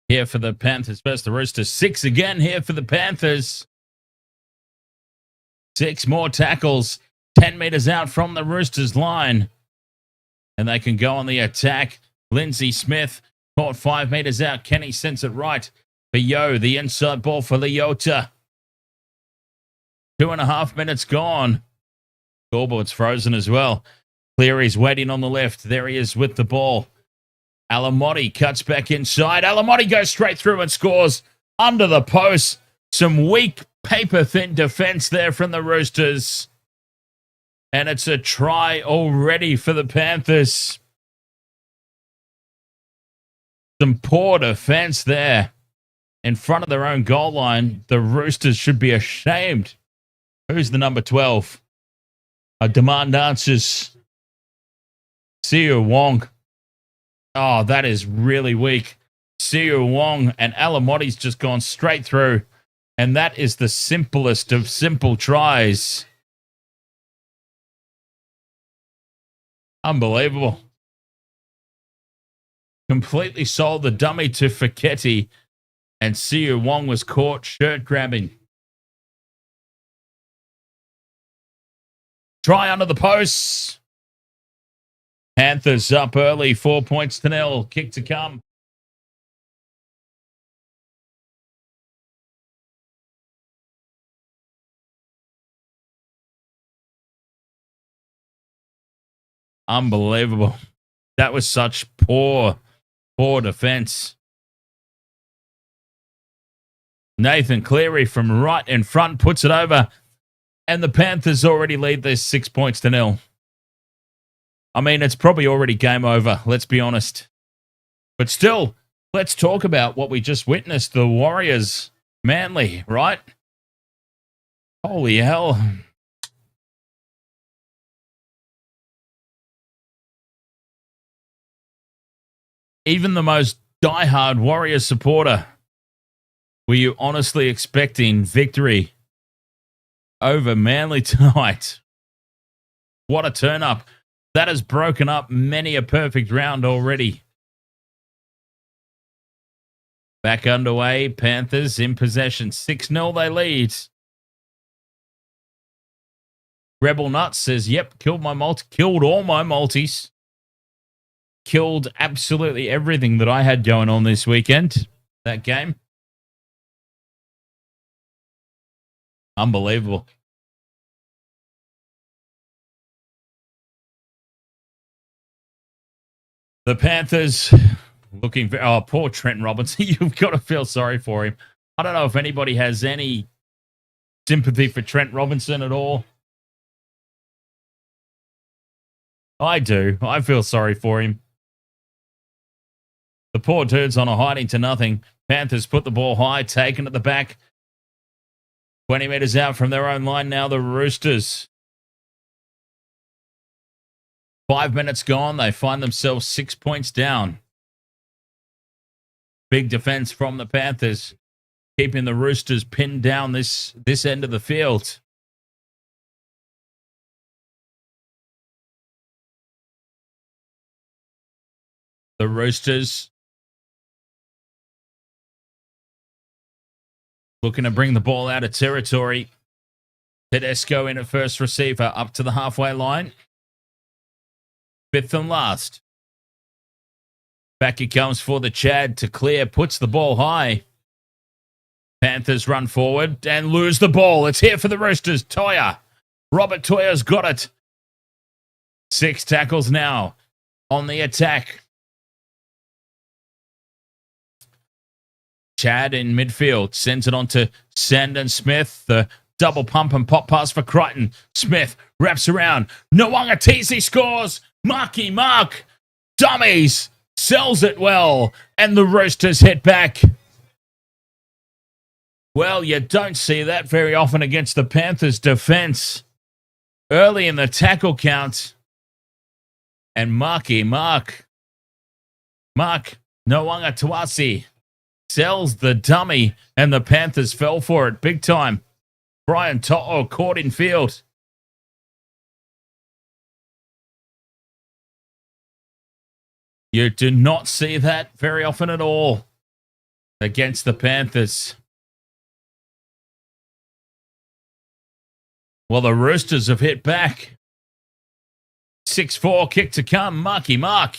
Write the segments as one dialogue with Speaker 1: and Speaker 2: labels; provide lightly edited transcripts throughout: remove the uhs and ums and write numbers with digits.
Speaker 1: here for the Panthers versus the Roosters. 6 again here for the Panthers. 6 more tackles, 10 meters out from the Roosters line. And they can go on the attack. Lindsay Smith caught 5 meters out. Kenny sends it right for Yo. The inside ball for Leota. 2.5 minutes gone. Scoreboard's frozen as well. Cleary's waiting on the left. There he is with the ball. Alamoti cuts back inside. Alamoti goes straight through and scores under the post. Some weak, paper-thin defense there from the Roosters. And it's a try already for the Panthers. Some poor defense there in front of their own goal line. The Roosters should be ashamed. Who's the number 12? I demand answers. Siu Wong. Oh, that is really weak. Siu Wong and Alamoti's just gone straight through. And that is the simplest of simple tries. Unbelievable. Completely sold the dummy to Foketi. And Siu Wong was caught shirt grabbing. Try under the posts. Panthers up early, 4 points to 0. Kick to come. Unbelievable. That was such poor defense. Nathan Cleary from right in front puts it over. And the Panthers already lead this 6 points to 0. I mean, it's probably already game over, let's be honest. But still, let's talk about what we just witnessed. The Warriors, Manly, right? Holy hell. Even the most diehard Warriors supporter, were you honestly expecting victory over Manly tonight? What a turn up. That has broken up many a perfect round already. Back underway. Panthers in possession. 6-0 they lead. Rebel Nuts says, yep, killed all my multis. Killed absolutely everything that I had going on this weekend. That game. Unbelievable. The Panthers looking for... Oh, poor Trent Robinson. You've got to feel sorry for him. I don't know if anybody has any sympathy for Trent Robinson at all. I do. I feel sorry for him. The poor dude's on a hiding to nothing. Panthers put the ball high, taken at the back. 20 meters out from their own line now, the Roosters. 5 minutes gone. They find themselves 6 points down. Big defense from the Panthers, keeping the Roosters pinned down this end of the field. The Roosters looking to bring the ball out of territory. Tedesco in at first receiver, up to the halfway line. 5th and last. Back it comes for the Chad to clear, puts the ball high. Panthers run forward and lose the ball. It's here for the Roosters. Toya. Robert Toya's got it. 6 tackles now on the attack. Chad in midfield sends it on to Sandon Smith. The double pump and pop pass for Crichton. Smith wraps around. Nwanga scores. Marky Mark. Dummies. Sells it well. And the Roosters hit back. Well, you don't see that very often against the Panthers' defense. Early in the tackle count. And Marky Mark. Mark Nwanga sells the dummy, and the Panthers fell for it big time. Brian To'o caught in field. You do not see that very often at all. against the Panthers. Well, the Roosters have hit back. 6-4 kick to come. Marky Mark.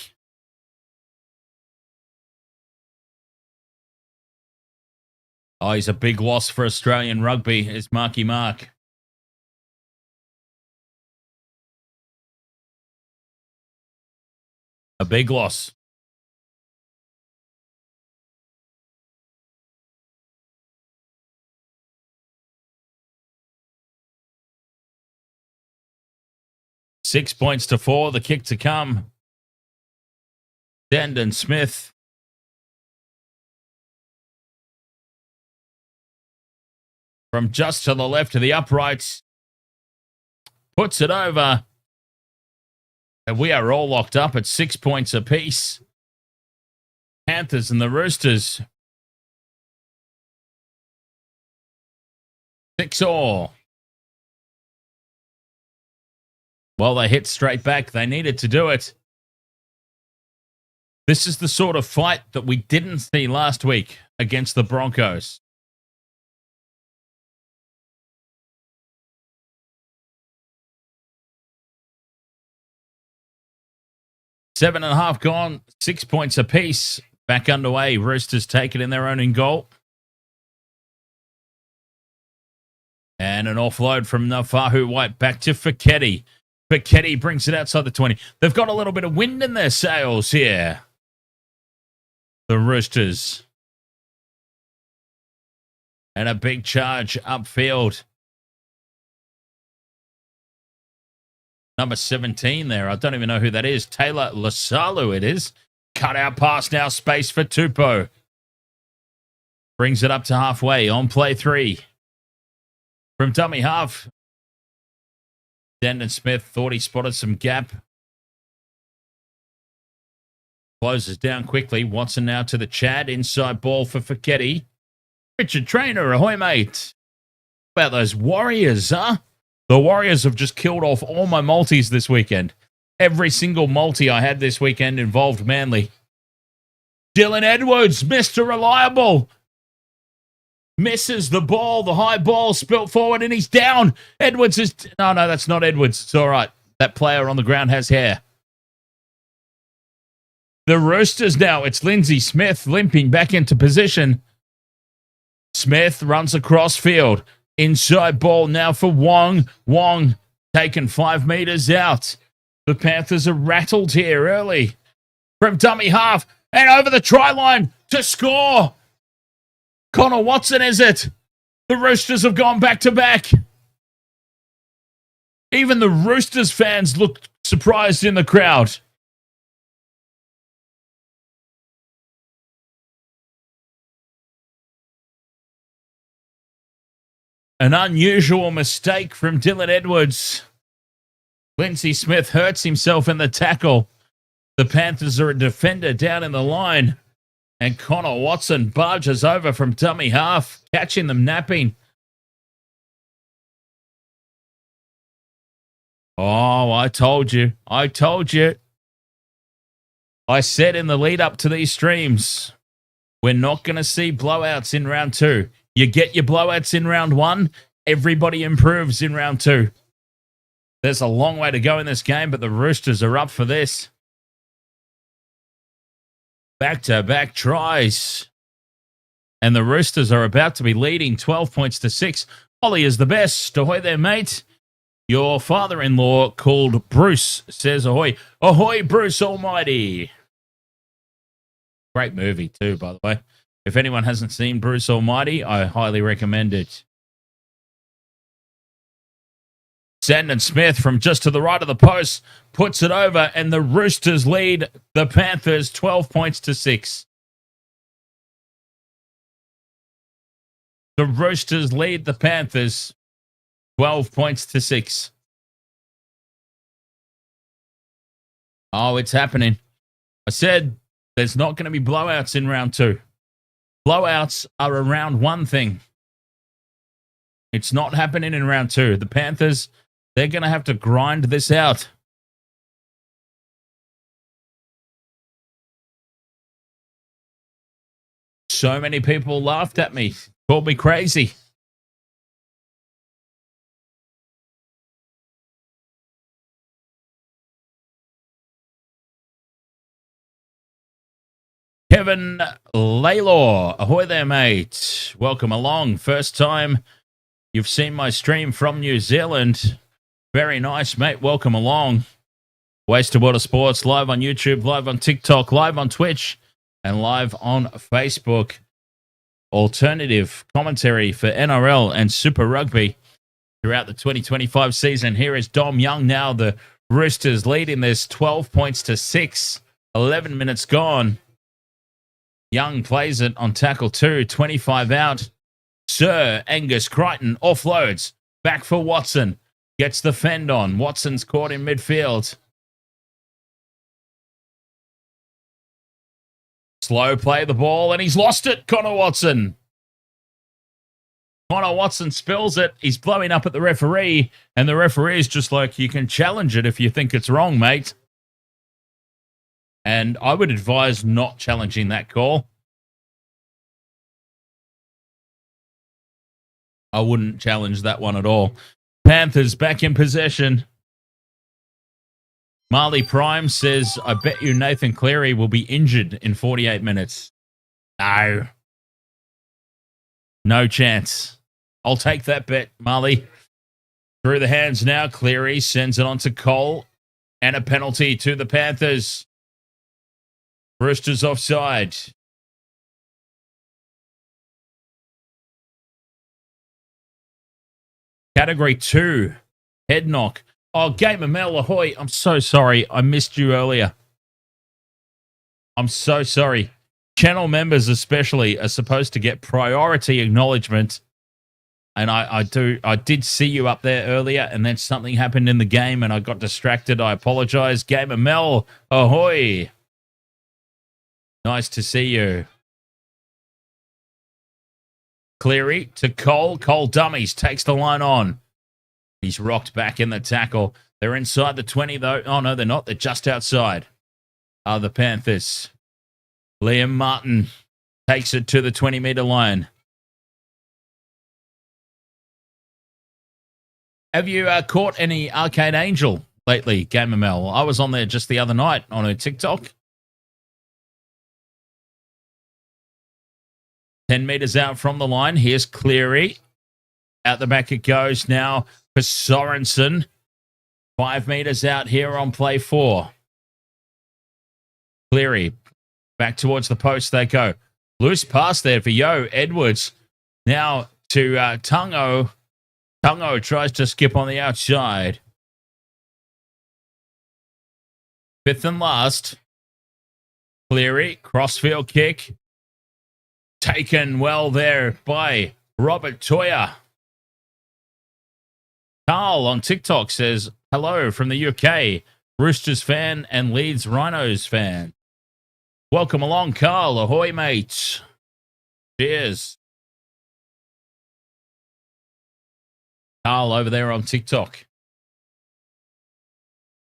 Speaker 1: Oh, he's a big loss for Australian rugby, is Marky Mark. A big loss. Six points to 4, the kick to come. Dendon Smith. From just to the left of the uprights. Puts it over. And we are all locked up at 6 points apiece. Panthers and the Roosters. 6-all. Well, they hit straight back. They needed to do it. This is the sort of fight that we didn't see last week against the Broncos. Seven and a half gone, 6 points apiece. Back underway. Roosters take it in their own in goal. And an offload from Nafahu White back to Foketi. Foketi brings it outside the 20. They've got a little bit of wind in their sails here. The Roosters. And a big charge upfield. Number 17 there. I don't even know who that is. Taylor Lasalu it is. Cut out pass now. Space for Tupou. Brings it up to halfway on play 3. From dummy half. Dendon Smith thought he spotted some gap. Closes down quickly. Watson now to the Chad. Inside ball for Foketi. Richard Trainer, ahoy mate. How about those Warriors, huh? The Warriors have just killed off all my multis this weekend. Every single multi I had this weekend involved Manly. Dylan Edwards, Mr. Reliable. Misses the ball, the high ball, spilt forward, and he's down. Edwards is... No, that's not Edwards. It's all right. That player on the ground has hair. The Roosters now. It's Lindsay Smith limping back into position. Smith runs across field. Inside ball now for Wong. Wong taken 5 meters out. The Panthers are rattled here early. From dummy half and over the try line to score. Connor Watson, is it? The Roosters have gone back to back. Even the Roosters fans looked surprised in the crowd. An unusual mistake from Dylan Edwards. Lindsay Smith hurts himself in the tackle. The Panthers are a defender down in the line. And Connor Watson barges over from dummy half, catching them napping. Oh, I told you. I told you. I said in the lead up to these streams, we're not going to see blowouts in round 2. You get your blowouts in round 1, everybody improves in round 2. There's a long way to go in this game, but the Roosters are up for this. Back-to-back tries. And the Roosters are about to be leading 12 points to 6. Ollie is the best. Ahoy there, mate. Your father-in-law called Bruce says ahoy. Ahoy, Bruce Almighty. Great movie too, by the way. If anyone hasn't seen Bruce Almighty, I highly recommend it. Sandon Smith from just to the right of the post puts it over, and the Roosters lead the Panthers 12 points to 6. The Roosters lead the Panthers 12 points to 6. Oh, it's happening. I said there's not going to be blowouts in round 2. Blowouts are a round 1 thing. It's not happening in round 2. The Panthers, they're going to have to grind this out. So many people laughed at me, called me crazy. Kevin Laylor, ahoy there, mate. Welcome along. First time you've seen my stream from New Zealand. Very nice, mate. Welcome along. Wasted Water Sports, live on YouTube, live on TikTok, live on Twitch, and live on Facebook. Alternative commentary for NRL and Super Rugby throughout the 2025 season. Here is Dom Young now. The Roosters leading this 12 points to 6. 11 minutes gone. Young plays it on tackle 2, 25 out. Sir Angus Crichton offloads. Back for Watson. Gets the fend on. Watson's caught in midfield. Slow play the ball, and he's lost it. Connor Watson. Connor Watson spills it. He's blowing up at the referee, and the referee is just like, you can challenge it if you think it's wrong, mate. And I would advise not challenging that call. I wouldn't challenge that one at all. Panthers back in possession. Marley Prime says, I bet you Nathan Cleary will be injured in 48 minutes. No. No chance. I'll take that bet, Marley. Through the hands now. Cleary sends it on to Cole. And a penalty to the Panthers. Roosters offside. Category 2. Head knock. Oh, Gamer Mel, ahoy. I'm so sorry. I missed you earlier. I'm so sorry. Channel members especially are supposed to get priority acknowledgement. And I did see you up there earlier, and then something happened in the game and I got distracted. I apologize. Gamer Mel, ahoy. Nice to see you. Cleary to Cole. Cole dummies. Takes the line on. He's rocked back in the tackle. They're inside the 20, though. Oh, no, they're not. They're just outside. Are the Panthers. Liam Martin takes it to the 20-meter line. Have you caught any Arcade Angel lately, Gamer Mel? I was on there just the other night on her TikTok. 10 meters out from the line. Here's Cleary. Out the back it goes now for Sorensen. 5 meters out here on play 4. Cleary. Back towards the post they go. Loose pass there for Yo Edwards. Now to Tungo. Tungo tries to skip on the outside. 5th and last. Cleary. Crossfield kick. Taken well there by Robert Toyer. Carl on TikTok says, hello from the UK. Roosters fan and Leeds Rhinos fan. Welcome along, Carl. Ahoy, mates. Cheers. Carl over there on TikTok.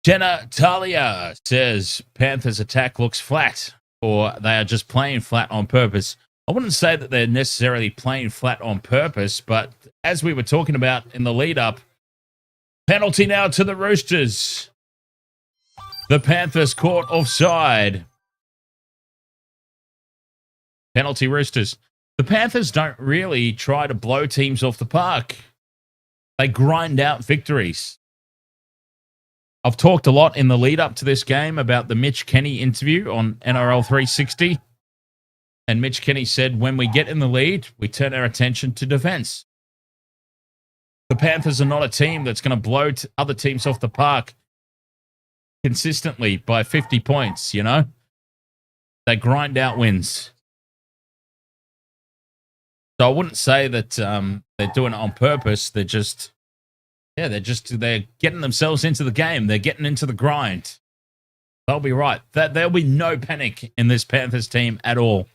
Speaker 1: Jenna Talia says, Panthers attack looks flat, or they are just playing flat on purpose. I wouldn't say that they're necessarily playing flat on purpose, but as we were talking about in the lead-up, penalty now to the Roosters. The Panthers caught offside. Penalty Roosters. The Panthers don't really try to blow teams off the park. They grind out victories. I've talked a lot in the lead-up to this game about the Mitch Kenny interview on NRL 360. And Mitch Kenny said, when we get in the lead, we turn our attention to defense. The Panthers are not a team that's going to blow other teams off the park consistently by 50 points, you know? They grind out wins. So I wouldn't say that they're doing it on purpose. They're getting themselves into the game. They're getting into the grind. They'll be right. There'll be no panic in this Panthers team at all.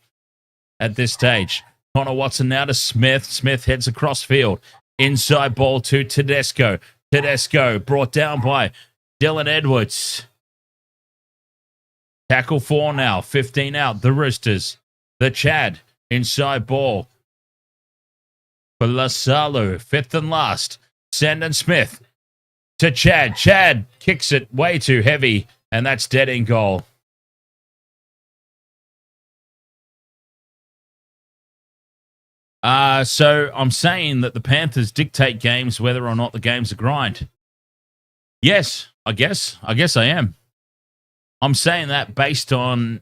Speaker 1: At this stage, Connor Watson now to Smith. Smith heads across field. Inside ball to Tedesco. Tedesco brought down by Dylan Edwards. Tackle 4 now. 15 out. The Roosters. The Chad Inside ball for Lasalu. Fifth and last. Sandon Smith to Chad. Chad kicks it way too heavy, and that's dead in goal. So I'm saying that the Panthers dictate games whether or not the game's a grind. Yes, I guess I am. I'm saying that based on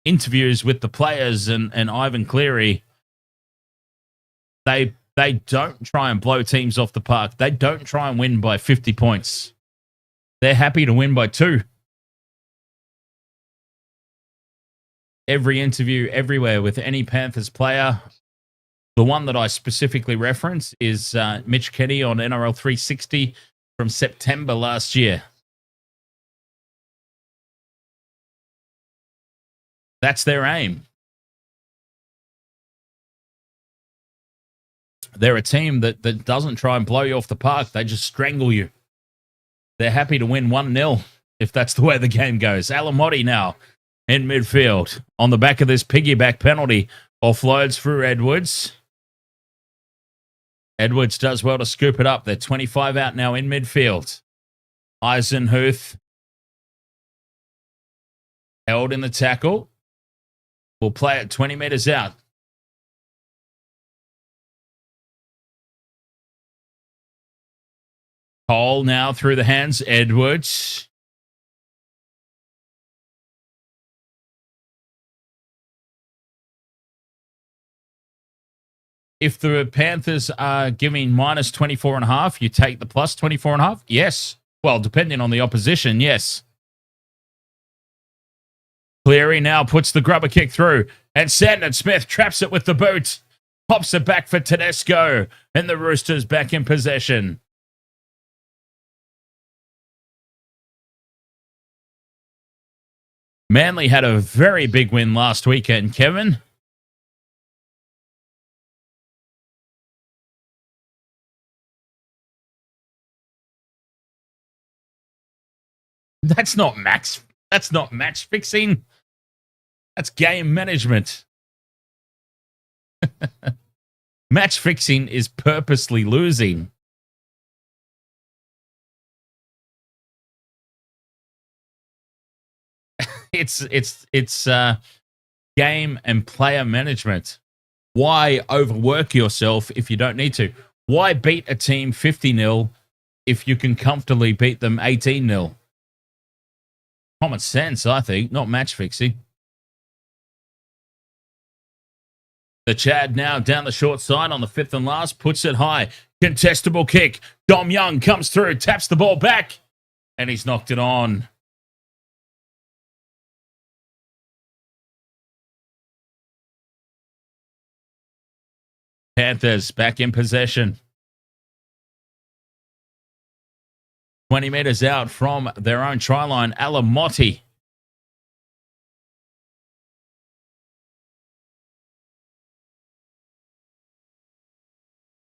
Speaker 1: interviews with the players and Ivan Cleary. They don't try and blow teams off the park. They don't try and win by 50 points. They're happy to win by 2. Every interview, everywhere with any Panthers player. The one that I specifically reference is Mitch Kenny on NRL 360 from September last year. That's their aim. They're a team that doesn't try and blow you off the park. They just strangle you. They're happy to win 1-0 if that's the way the game goes. Alamoti now in midfield. On the back of this piggyback penalty, offloads through Edwards. Edwards does well to scoop it up. They're 25 out now in midfield. Eisenhuth held in the tackle. Will play it 20 metres out. Cole now through the hands. Edwards. If the Panthers are giving minus 24.5, you take the plus 24.5? Yes. Well, depending on the opposition, yes. Cleary now puts the grubber kick through, and Sandon Smith traps it with the boot. Pops it back for Tedesco, and the Roosters back in possession. Manly had a very big win last weekend, Kevin. That's not match fixing. That's game management. Match fixing is purposely losing. It's game and player management. Why overwork yourself if you don't need to? Why beat a team 50-0 if you can comfortably beat them 18-0? Common sense, I think, not match fixing. The Chad now down the short side on the fifth and last, puts it high. Contestable kick. Dom Young comes through, taps the ball back, and he's knocked it on. Panthers back in possession. 20 metres out from their own try line, Alamoti.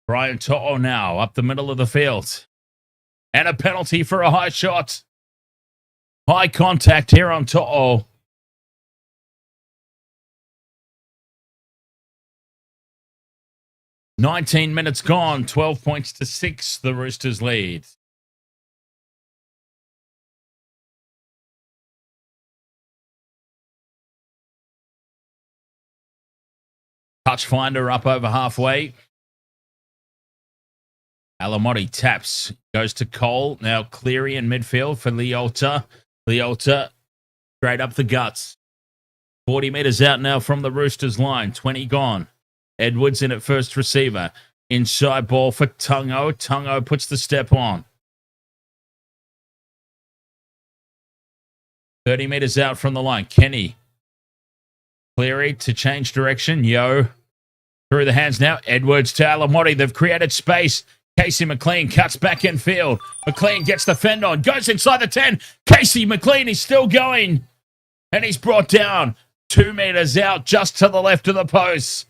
Speaker 1: Brian To'o now up the middle of the field. And a penalty for a high shot. High contact here on To'o. "19 minutes gone, 12 points to 6, the Roosters lead. Touch finder up over halfway. Alamoti taps, goes to Cole. Now Cleary in midfield for Leota. Leota straight up the guts. 40 metres out now from the Roosters line. 20 gone. Edwards in at first receiver. Inside ball for Tungo. Tungo puts the step on. 30 metres out from the line. Kenny. Cleary to change direction. Yo. Through the hands now. Edwards to Alamoti. They've created space. Casey McLean cuts back in field. McLean gets the fend on. Goes inside the 10. Casey McLean is still going. And he's brought down 2 metres out just to the left of the post.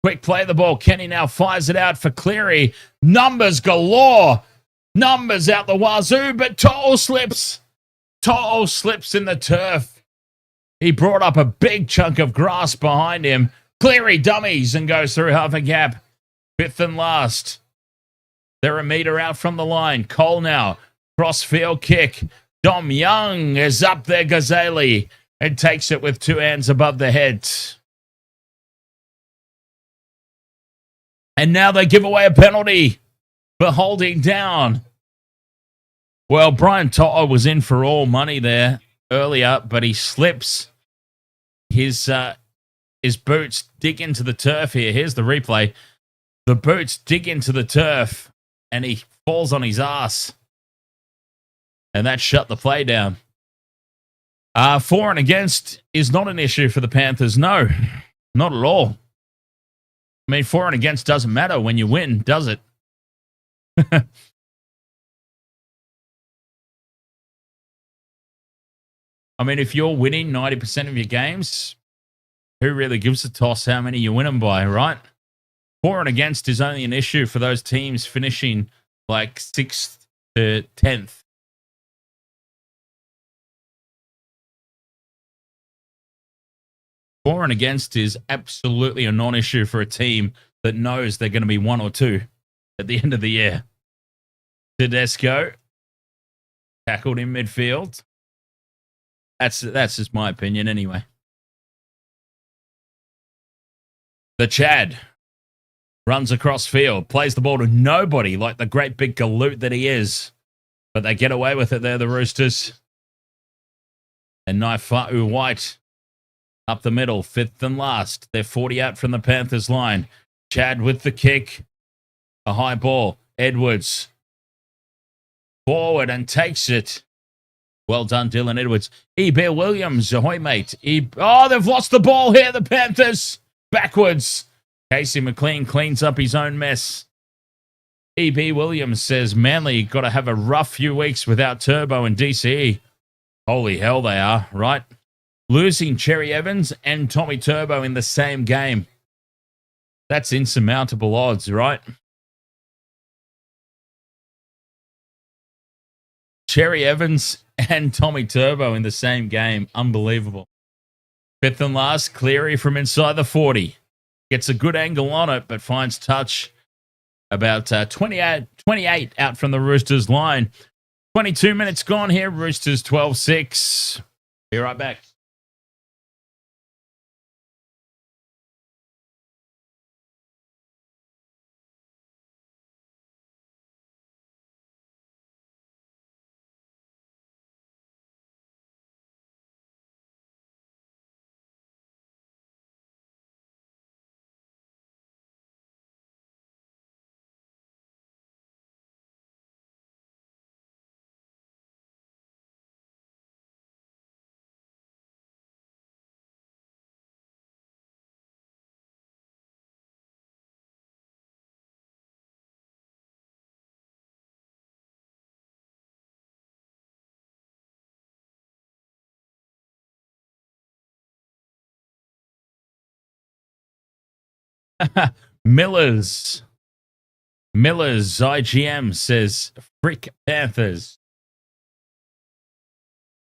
Speaker 1: Quick play the ball. Kenny now fires it out for Cleary. Numbers galore. Numbers out the wazoo, but To'o slips. To'o slips in the turf. He brought up a big chunk of grass behind him. Cleary dummies and goes through half a gap. Fifth and last. They're a metre out from the line. Cole now. Crossfield kick. Dom Young is up there, Gazali, and takes it with two hands above the head. And now they give away a penalty for holding down. Well, Brian Toto was in for all money there earlier, but he slips. His boots dig into the turf here. Here's the replay. The boots dig into the turf, and he falls on his ass. And that shut the play down. For and against is not an issue for the Panthers. No, not at all. I mean, for and against doesn't matter when you win, does it? I mean, if you're winning 90% of your games, who really gives a toss how many you win them by, right? For and against is only an issue for those teams finishing like 6th to 10th. For and against is absolutely a non-issue for a team that knows they're going to be 1 or 2 at the end of the year. Tedesco tackled in midfield. That's just my opinion anyway. The Chad runs across field, plays the ball to nobody like the great big galoot that he is. But they get away with it there, the Roosters. And Naifa'u White up the middle, fifth and last. They're 40 out from the Panthers line. Chad with the kick. A high ball. Edwards forward and takes it. Well done, Dylan Edwards. E.B. Williams, ahoy, mate. Oh, they've lost the ball here, the Panthers. Backwards. Casey McLean cleans up his own mess. E.B. Williams says, Manly got to have a rough few weeks without Turbo and DCE. Holy hell they are, right? Losing Cherry Evans and Tommy Turbo in the same game. That's insurmountable odds, right? Cherry Evans and Tommy Turbo in the same game. Unbelievable. Fifth and last, Cleary from inside the 40. Gets a good angle on it, but finds touch about 28 out from the Roosters line. 22 minutes gone here. Roosters 12-6. Be right back. Miller's IGM says, frick Panthers.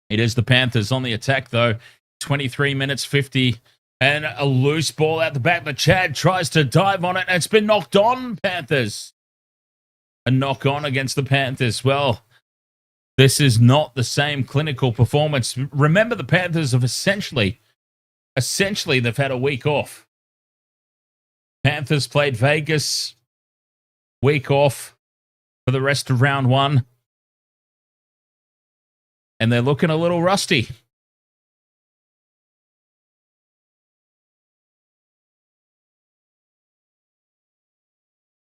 Speaker 1: It is the Panthers on the attack, though. 23 minutes 50. And a loose ball out the back. The Chad tries to dive on it, and it's been knocked on, Panthers. A knock on against the Panthers. Well, this is not the same clinical performance. Remember, the Panthers have essentially they've had a week off. Panthers played Vegas, week off for the rest of round one. And they're looking a little rusty.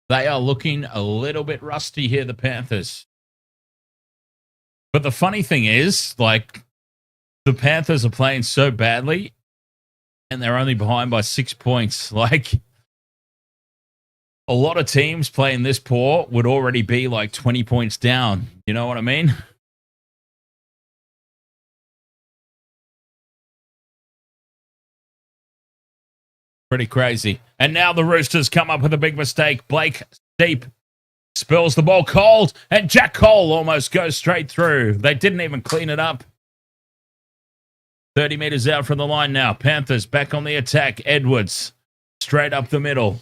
Speaker 1: They are looking a little bit rusty here, the Panthers. But the funny thing is, like, the Panthers are playing so badly, and they're only behind by 6 points. Like, a lot of teams playing this poor would already be like 20 points down. You know what I mean? Pretty crazy. And now the Roosters come up with a big mistake. Blake Steep spills the ball cold, and Jack Cole almost goes straight through. They didn't even clean it up. 30 meters out from the line now. Panthers back on the attack. Edwards straight up the middle.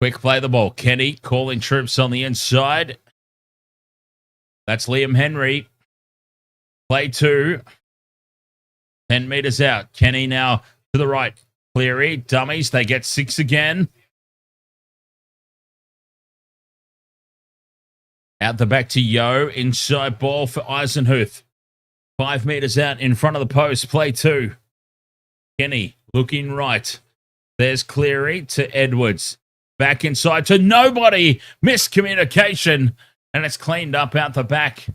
Speaker 1: Quick play the ball. Kenny calling troops on the inside. That's Liam Henry. Play 2. 10 metres out. Kenny now to the right. Cleary. Dummies. They get 6 again. Out the back to Yo. Inside ball for Eisenhuth. 5 metres out in front of the post. Play 2. Kenny looking right. There's Cleary to Edwards. Back inside to nobody. Miscommunication. And it's cleaned up out the back.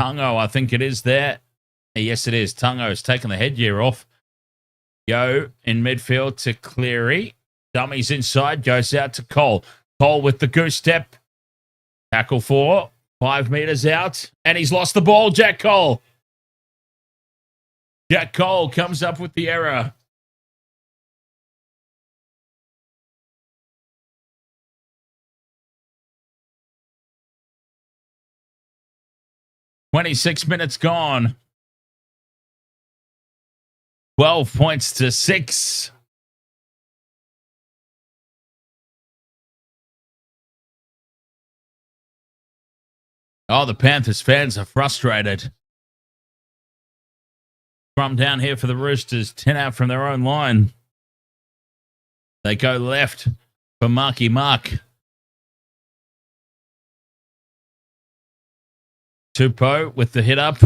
Speaker 1: Tungo, I think it is there. Yes, it is. Tungo's taken the headgear off. Yo in midfield to Cleary. Dummies inside. Goes out to Cole. Cole with the goose step. Tackle 4. 5 metres out. And he's lost the ball. Jack Cole. Jack Cole comes up with the error. "26 minutes gone. 12 points to 6. Oh, the Panthers fans are frustrated. From down here for the Roosters. 10 out from their own line. They go left for Marky Mark. Tupou with the hit up.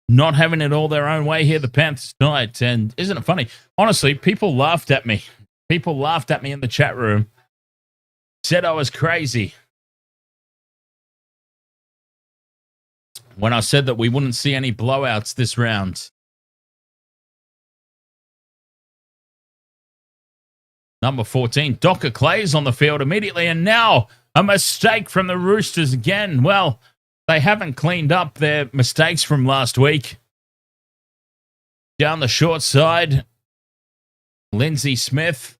Speaker 1: Not having it all their own way here, the Panthers tonight. And isn't it funny? Honestly, people laughed at me. People laughed at me in the chat room. Said I was crazy when I said that we wouldn't see any blowouts this round. Number 14, Docker Clay's on the field immediately, and now a mistake from the Roosters again. Well, they haven't cleaned up their mistakes from last week. Down the short side, Lindsay Smith.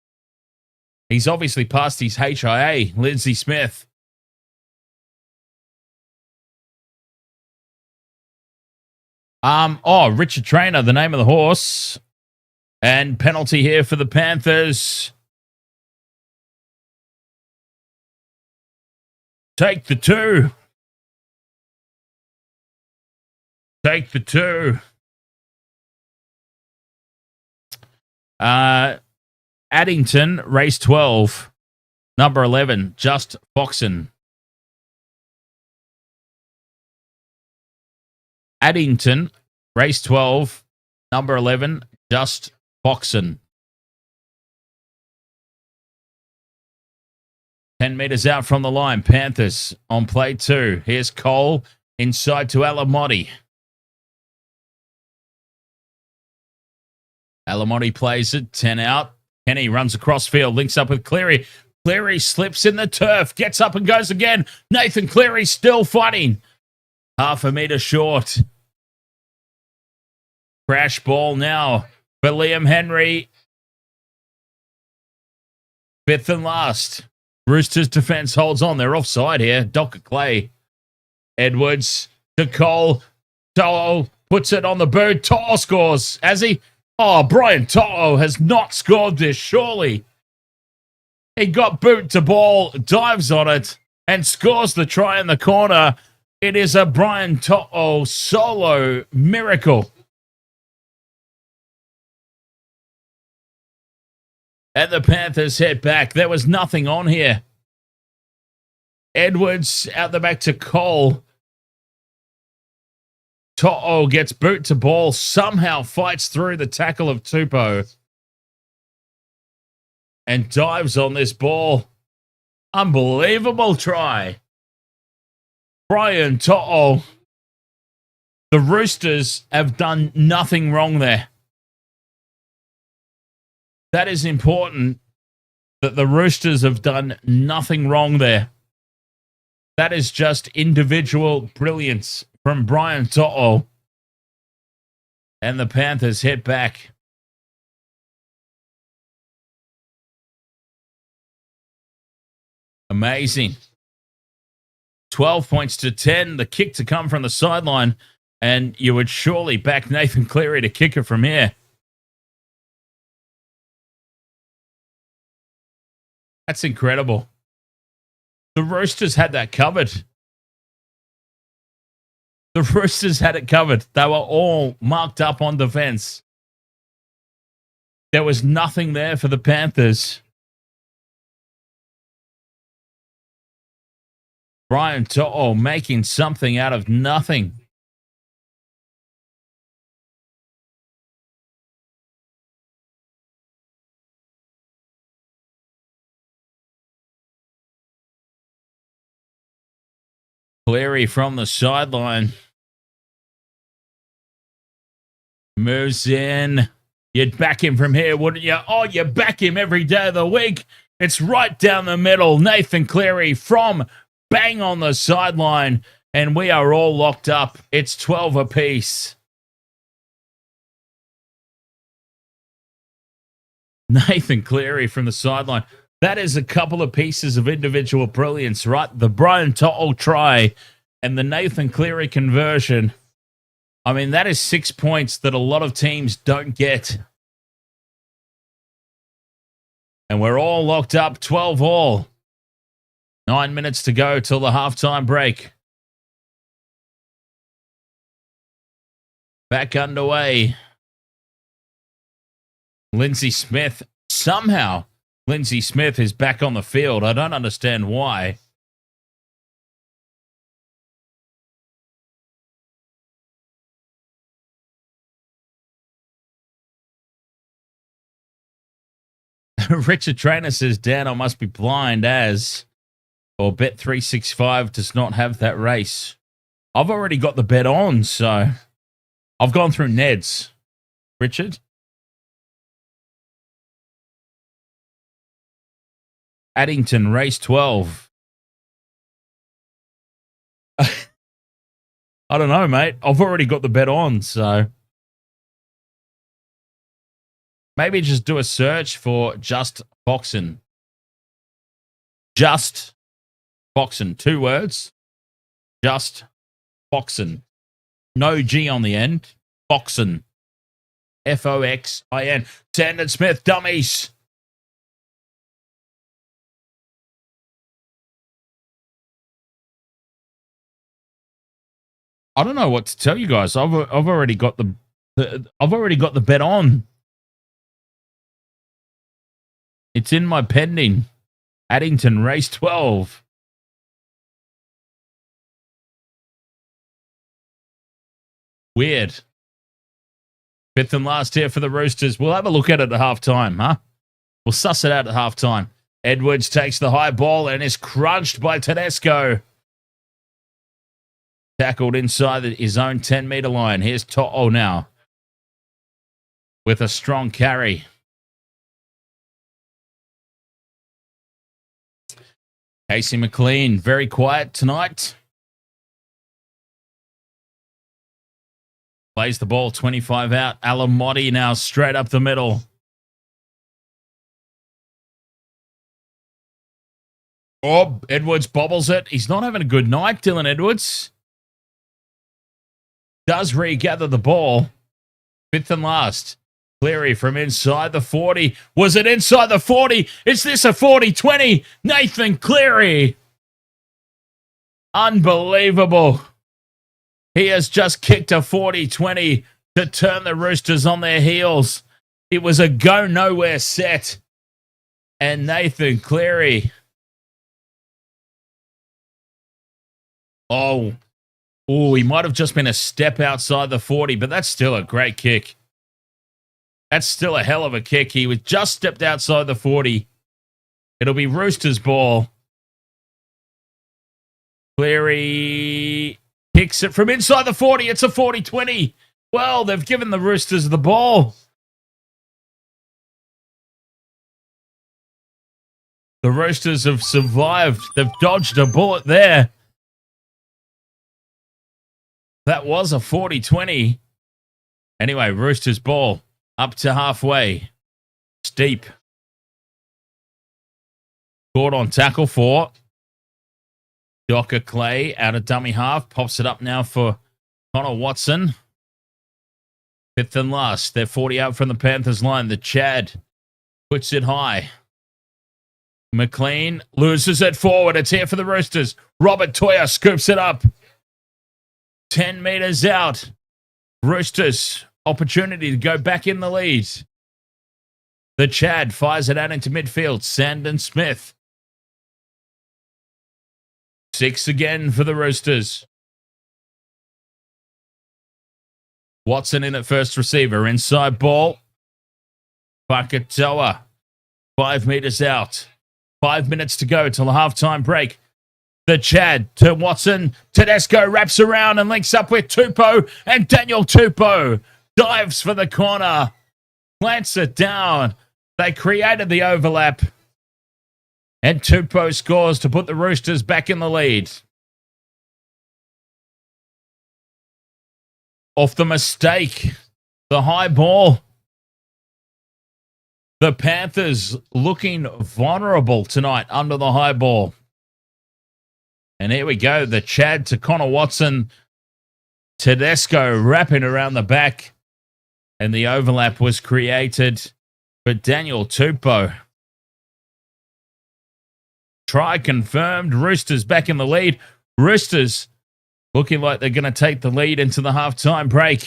Speaker 1: He's obviously passed his HIA, Lindsay Smith. Richard Trainer, the name of the horse. And penalty here for the Panthers. Take the 2. Take the 2. Addington, race 12. Number 11, Just Foxon. Addington, race 12. Number 11, Just Foxon. 10 metres out from the line. Panthers on play 2. Here's Cole inside to Alamoti. Alamoti plays it. 10 out. Kenny runs across field. Links up with Cleary. Cleary slips in the turf. Gets up and goes again. Nathan Cleary still fighting. Half a metre short. Crash ball now for Liam Henry. 5th and last. Roosters defense holds on. They're offside here. Docker Clay. Edwards to Cole. To'o puts it on the boot. To'o scores. Has he? Oh, Brian To'o has not scored this, surely. He got boot to ball, dives on it, and scores the try in the corner. It is a Brian To'o solo miracle. And the Panthers head back. There was nothing on here. Edwards out the back to Cole. To'o gets boot to ball, somehow fights through the tackle of Tupou and dives on this ball. Unbelievable try. Brian To'o. The Roosters have done nothing wrong there. That is important, that the Roosters have done nothing wrong there. That is just individual brilliance from Brian To'o. And the Panthers hit back. Amazing. 12 points to 10. The kick to come from the sideline. And you would surely back Nathan Cleary to kick it from here. That's incredible. The Roosters had that covered. The Roosters had it covered. They were all marked up on defense. There was nothing there for the Panthers. Brian To'o making something out of nothing. Cleary from the sideline. Moves in. You'd back him from here, wouldn't you? Oh, you back him every day of the week. It's right down the middle. Nathan Cleary from bang on the sideline. And we are all locked up. It's 12 apiece. Nathan Cleary from the sideline. That is a couple of pieces of individual brilliance, right? The Brian To'o try and the Nathan Cleary conversion. I mean, that is 6 points that a lot of teams don't get. And we're all locked up, 12 all. 9 minutes to go till the halftime break. Back underway. Lindsay Smith, somehow Lindsay Smith is back on the field. I don't understand why. Richard Trainer says, Dan, I must be blind as, or Bet365 does not have that race. I've already got the bet on, so I've gone through Ned's. Richard? Addington, race 12. I don't know, mate. I've already got the bet on, so maybe just do a search for Just Foxen. Just Foxen. 2 words. Just Foxen. No G on the end. Foxen. Foxin. Sandon Smith, dummies. I don't know what to tell you guys. I've already got the bet on. It's in my pending. Addington, race 12. Weird. 5th and last here for the Roosters. We'll have a look at it at halftime, huh? We'll suss it out at halftime. Edwards takes the high ball and is crunched by Tedesco. Tackled inside his own 10-meter line. Here's To'o now with a strong carry. Casey McLean, very quiet tonight. Plays the ball 25 out. Alamoti now straight up the middle. Oh, Edwards bobbles it. He's not having a good night, Dylan Edwards. Does regather the ball. 5th and last. Cleary from inside the 40. Was it inside the 40? Is this a 40-20? Nathan Cleary. Unbelievable. He has just kicked a 40-20 to turn the Roosters on their heels. It was a go-nowhere set. And Nathan Cleary. Oh, he might have just been a step outside the 40, but that's still a great kick. That's still a hell of a kick. He was just stepped outside the 40. It'll be Roosters' ball. Cleary kicks it from inside the 40. It's a 40-20. Well, they've given the Roosters the ball. The Roosters have survived. They've dodged a bullet there. That was a 40-20. Anyway, Roosters ball up to halfway. Steep. Caught on tackle for Docker Clay out of dummy half. Pops it up now for Connor Watson. Fifth and last. They're 40 out from the Panthers line. The Chad puts it high. McLean loses it forward. It's here for the Roosters. Robert Toya scoops it up. 10 meters out. Roosters, opportunity to go back in the lead. The Chad fires it out into midfield. Sandon Smith. 6 again for the Roosters. Watson in at first receiver. Inside ball. Fakatoa. 5 meters out. 5 minutes to go till the halftime break. The Chad to Watson. Tedesco wraps around and links up with Tupou. And Daniel Tupou dives for the corner. Plants it down. They created the overlap. And Tupou scores to put the Roosters back in the lead. Off the mistake. The high ball. The Panthers looking vulnerable tonight under the high ball. And here we go. The Chad to Connor Watson. Tedesco wrapping around the back. And the overlap was created for Daniel Tupou. Try confirmed. Roosters back in the lead. Roosters looking like they're going to take the lead into the halftime break.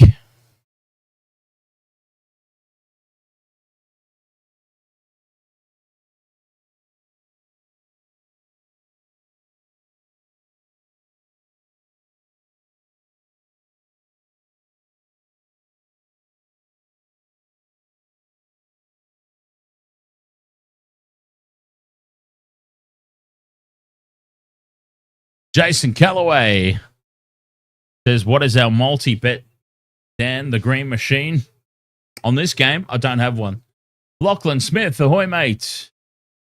Speaker 1: Jason Callaway says, what is our multi-bet, Dan, the Green Machine? On this game, I don't have one. Lachlan Smith, ahoy, mate.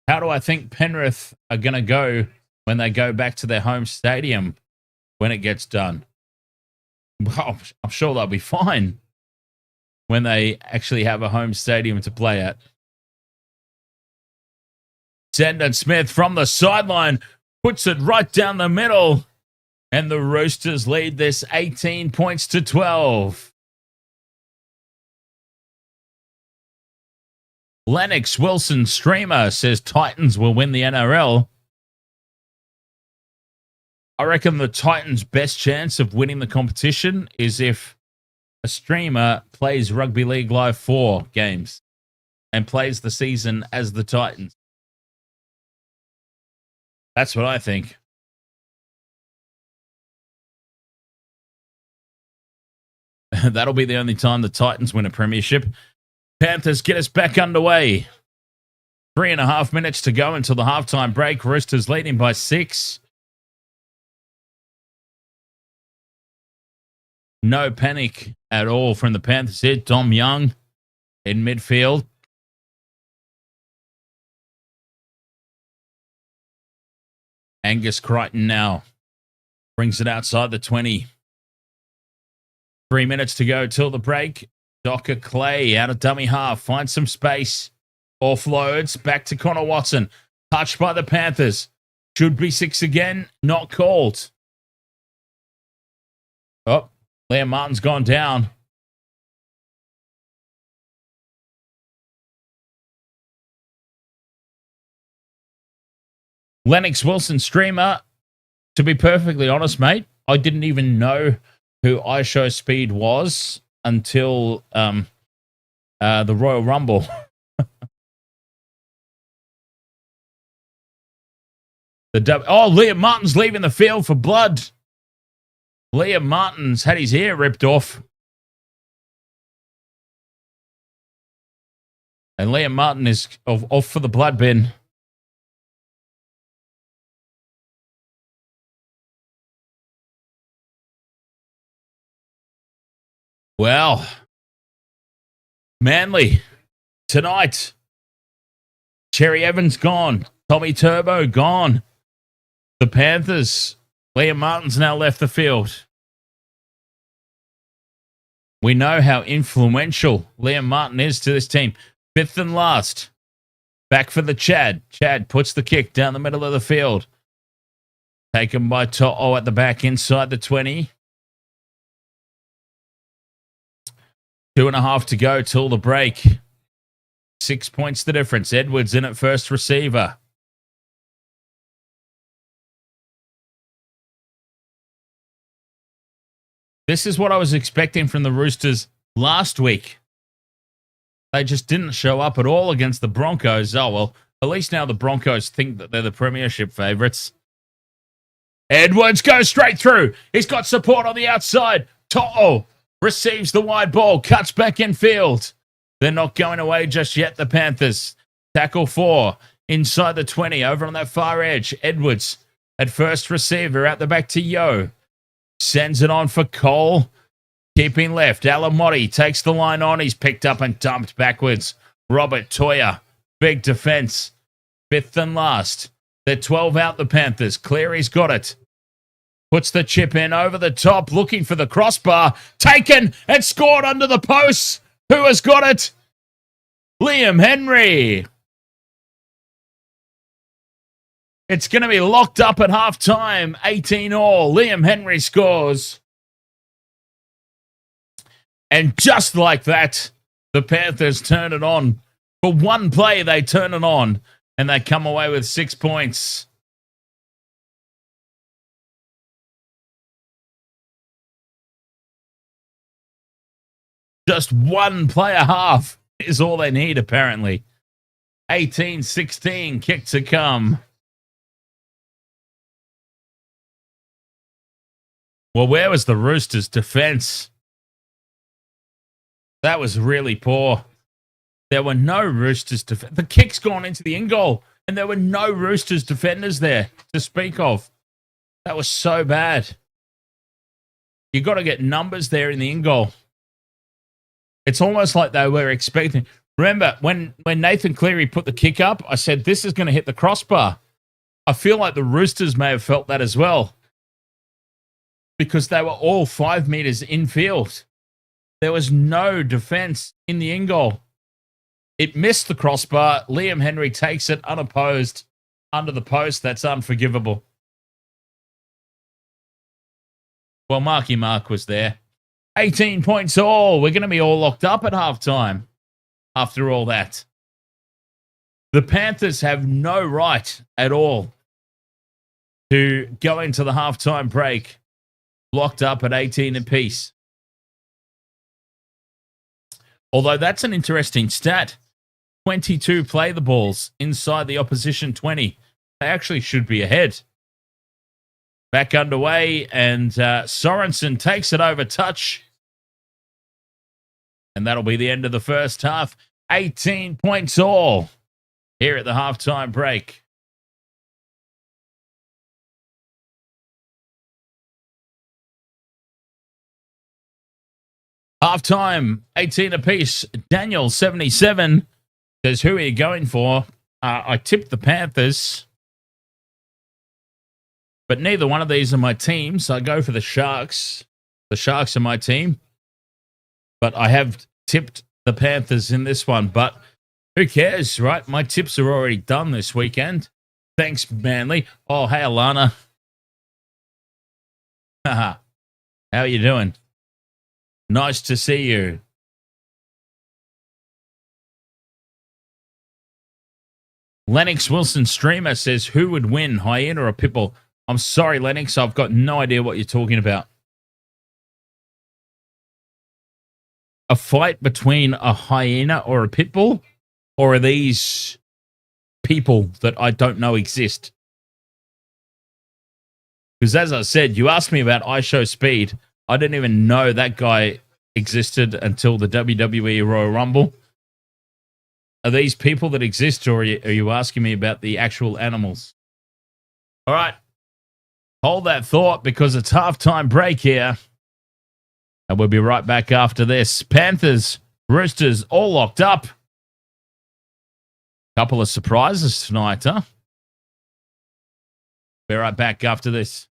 Speaker 1: How do I think Penrith are going to go when they go back to their home stadium when it gets done? Well, I'm sure they'll be fine when they actually have a home stadium to play at. Sandon Smith from the sideline puts it right down the middle. And the Roosters lead this 18 points to 12. Lennox Wilson Streamer says Titans will win the NRL. I reckon the Titans' best chance of winning the competition is if a streamer plays Rugby League Live 4 games and plays the season as the Titans. That's what I think. That'll be the only time the Titans win a premiership. Panthers get us back underway. 3.5 minutes to go until the halftime break. Roosters leading by 6. No panic at all from the Panthers here. Dom Young in midfield. Angus Crichton now brings it outside the 20. 3 minutes to go till the break. Docker Clay out of dummy half. Finds some space. Offloads. Back to Connor Watson. Touched by the Panthers. Should be 6 again. Not called. Oh, Liam Martin's gone down. Lennox Wilson Streamer. To be perfectly honest, mate, I didn't even know who iShow Speed was until the Royal Rumble. Liam Martin's leaving the field for blood. Liam Martin's had his ear ripped off. And Liam Martin is off for the blood bin. Well, Manly, tonight, Cherry Evans gone. Tommy Turbo gone. The Panthers, Liam Martin's now left the field. We know how influential Liam Martin is to this team. 5th and last. Back for the Chad. Chad puts the kick down the middle of the field. Taken by To'o at the back inside the 20. 2.5 to go till the break. 6 points the difference. Edwards in at first receiver. This is what I was expecting from the Roosters last week. They just didn't show up at all against the Broncos. Oh, well, at least now the Broncos think that they're the premiership favourites. Edwards goes straight through. He's got support on the outside. To'o receives the wide ball, cuts back in field. They're not going away just yet, the Panthers. Tackle 4 inside the 20, over on that far edge. Edwards at first receiver, out the back to Yo. Sends it on for Cole. Keeping left. Alamoti takes the line on. He's picked up and dumped backwards. Robert Toya. Big defense. 5th and last. They're 12 out, the Panthers. Cleary's got it. Puts the chip in over the top, looking for the crossbar. Taken and scored under the posts. Who has got it? Liam Henry. It's going to be locked up at halftime. 18-all. Liam Henry scores. And just like that, the Panthers turn it on. For one play, they turn it on. And they come away with 6 points. Just one play a half is all they need, apparently. 18-16, kick to come. Well, where was the Roosters' defense? That was really poor. There were no Roosters defenders. The kick's gone into the in-goal, and there were no Roosters defenders there to speak of. That was so bad. You got to get numbers there in the in-goal. It's almost like they were expecting. Remember, when Nathan Cleary put the kick up, I said, this is going to hit the crossbar. I feel like the Roosters may have felt that as well, because they were all 5 meters infield. There was no defense in the in-goal. It missed the crossbar. Liam Henry takes it unopposed under the post. That's unforgivable. Well, Marky Mark was there. 18 points all. We're going to be all locked up at halftime after all that. The Panthers have no right at all to go into the halftime break locked up at 18 apiece. Although that's an interesting stat. 22 play the balls inside the opposition 20. They actually should be ahead. Back underway, and Sorensen takes it over touch. And that'll be the end of the first half. 18 points all here at the halftime break. Halftime, 18 apiece. Daniel, 77, says, who are you going for? I tipped the Panthers, but neither one of these are my team, so I go for the Sharks. The Sharks are my team, but I have tipped the Panthers in this one, but who cares, right? My tips are already done this weekend. Thanks, Manly. Oh, hey, Alana. Haha. How are you doing? Nice to see you. Lennox Wilson Streamer says, who would win, hyena or pitbull? I'm sorry, Lennox. I've got no idea what you're talking about. A fight between a hyena or a pitbull? Or are these people that I don't know exist? Because as I said, you asked me about iShow Speed. I didn't even know that guy existed until the WWE Royal Rumble. Are these people that exist, or are you asking me about the actual animals? All right. Hold that thought, because it's halftime break here. And we'll be right back after this. Panthers, Roosters, all locked up. Couple of surprises tonight, huh? Be right back after this.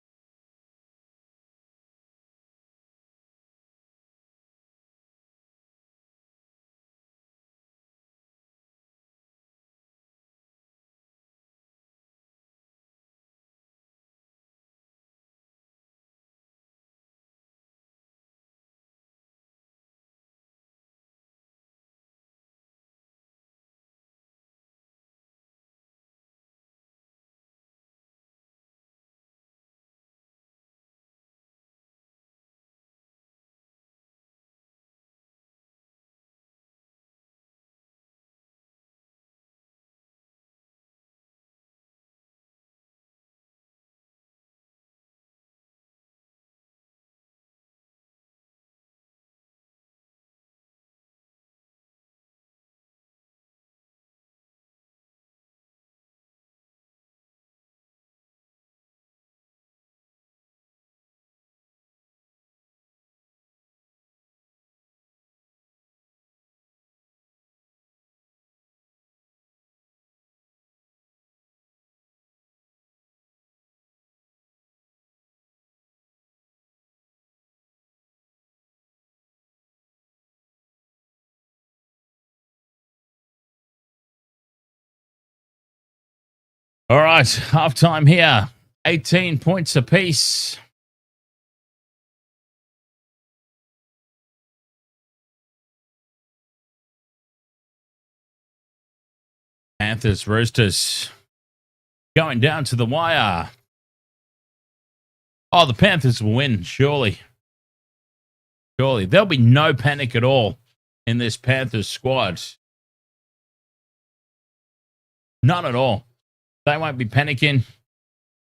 Speaker 1: All right, halftime here. 18 points apiece. Panthers, Roosters going down to the wire. Oh, the Panthers will win, surely. Surely. There'll be no panic at all in this Panthers squad. None at all. They won't be panicking.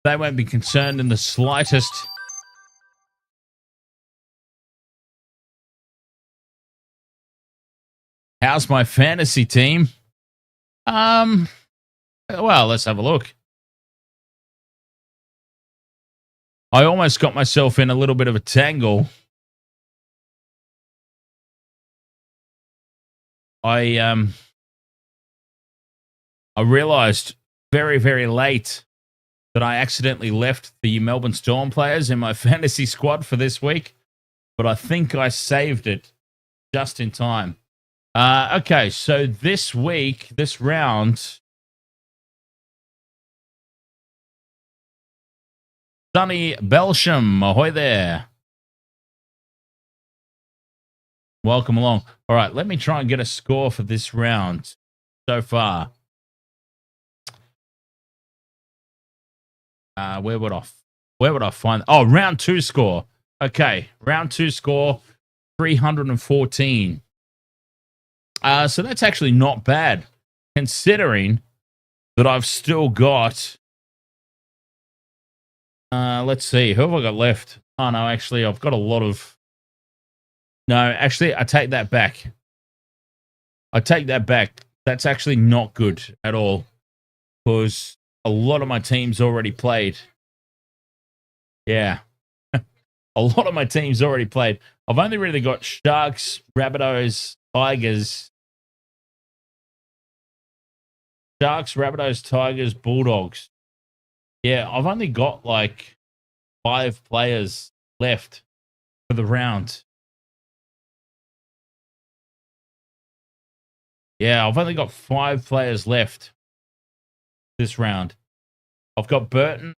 Speaker 1: They won't be concerned in the slightest. How's my fantasy team? Well, let's have a look. I almost got myself in a little bit of a tangle. I realized very, very late that I accidentally left the Melbourne Storm players in my fantasy squad for this week, but I think I saved it just in time. Okay, so this week, this round, Sonny Belsham, ahoy there. Welcome along. All right, let me try and get a score for this round so far. Where would I find? Oh, round 2 score. Okay, round 2 score, 314. So that's actually not bad, considering that I've still got. Let's see, who have I got left? Oh no, actually, I've got a lot of. No, actually, I take that back. That's actually not good at all, because a lot of my team's already played. Yeah. A lot of my team's already played. I've only really got Sharks, Rabbitohs, Tigers. Sharks, Rabbitohs, Tigers, Bulldogs. Yeah, I've only got like 5 players left for the round. Yeah, I've only got 5 players left this round. I've got Burton,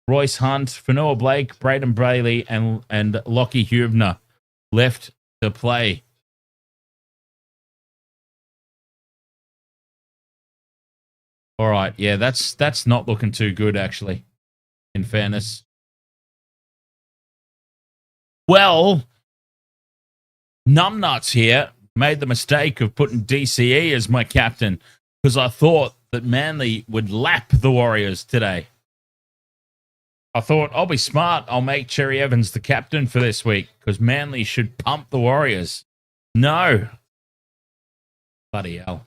Speaker 1: Royce Hunt, Fanua Blake, Braden Bailey, and Lockie Hubner left to play. All right, yeah, that's not looking too good, actually, in fairness. Well, Numbnuts here made the mistake of putting DCE as my captain because I thought that Manly would lap the Warriors today. I thought, I'll be smart. I'll make Cherry Evans the captain for this week because Manly should pump the Warriors. No. Bloody hell.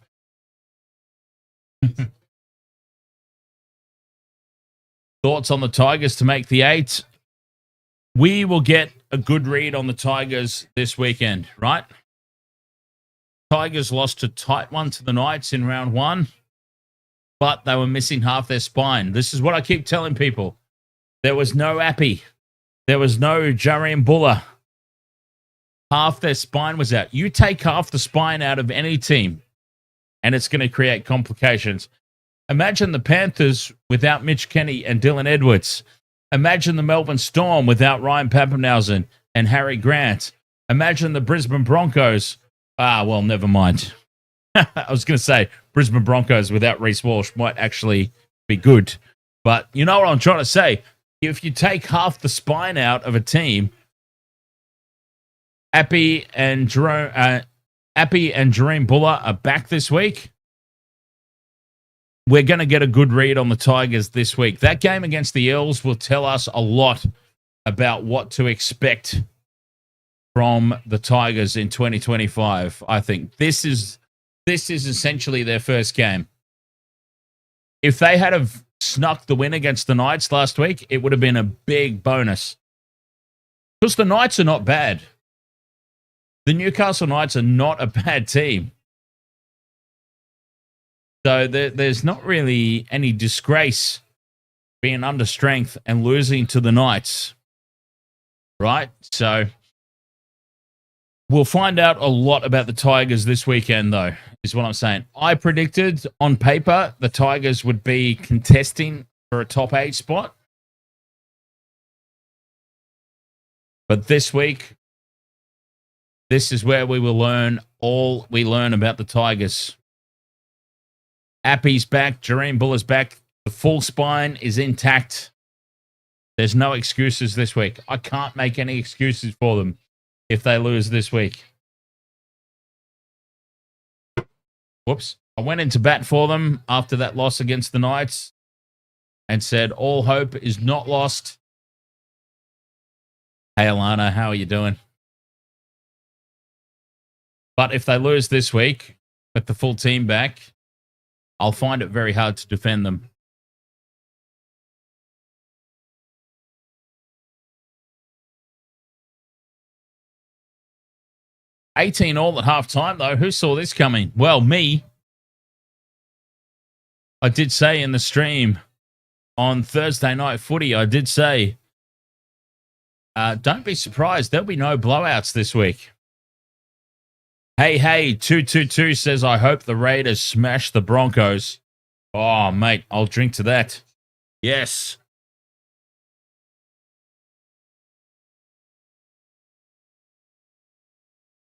Speaker 1: Thoughts on the Tigers to make the 8? We will get a good read on the Tigers this weekend, right? Tigers lost a tight one to the Knights in round 1, but they were missing half their spine. This is what I keep telling people. There was no Appy. There was no Jarian Buller. Half their spine was out. You take half the spine out of any team, and it's going to create complications. Imagine the Panthers without Mitch Kenny and Dylan Edwards. Imagine the Melbourne Storm without Ryan Pappenhausen and Harry Grant. Imagine the Brisbane Broncos. Well, never mind. I was going to say Brisbane Broncos without Reece Walsh might actually be good. But you know what I'm trying to say? If you take half the spine out of a team, Appy and Jerome Buller are back this week. We're going to get a good read on the Tigers this week. That game against the Eels will tell us a lot about what to expect from the Tigers in 2025. I think this is essentially their first game. If they had have snuck the win against the Knights last week, it would have been a big bonus. Because the Knights are not bad. The Newcastle Knights are not a bad team. So there's not really any disgrace being under strength and losing to the Knights. Right? So we'll find out a lot about the Tigers this weekend, though. is what I'm saying. I predicted on paper the Tigers would be contesting for a top 8 spot. But this week, this is where we will learn all we learn about the Tigers. Appy's back. Jareen Buller's back. The full spine is intact. There's no excuses this week. I can't make any excuses for them if they lose this week. Whoops. I went into bat for them after that loss against the Knights and said all hope is not lost. Hey, Alana, how are you doing? But if they lose this week with the full team back, I'll find it very hard to defend them. $18 at halftime, though. Who saw this coming? Well, me. I did say in the stream on Thursday night footy, I did say, don't be surprised. There'll be no blowouts this week. Hey, 222 says, I hope the Raiders smash the Broncos. Oh, mate, I'll drink to that. Yes.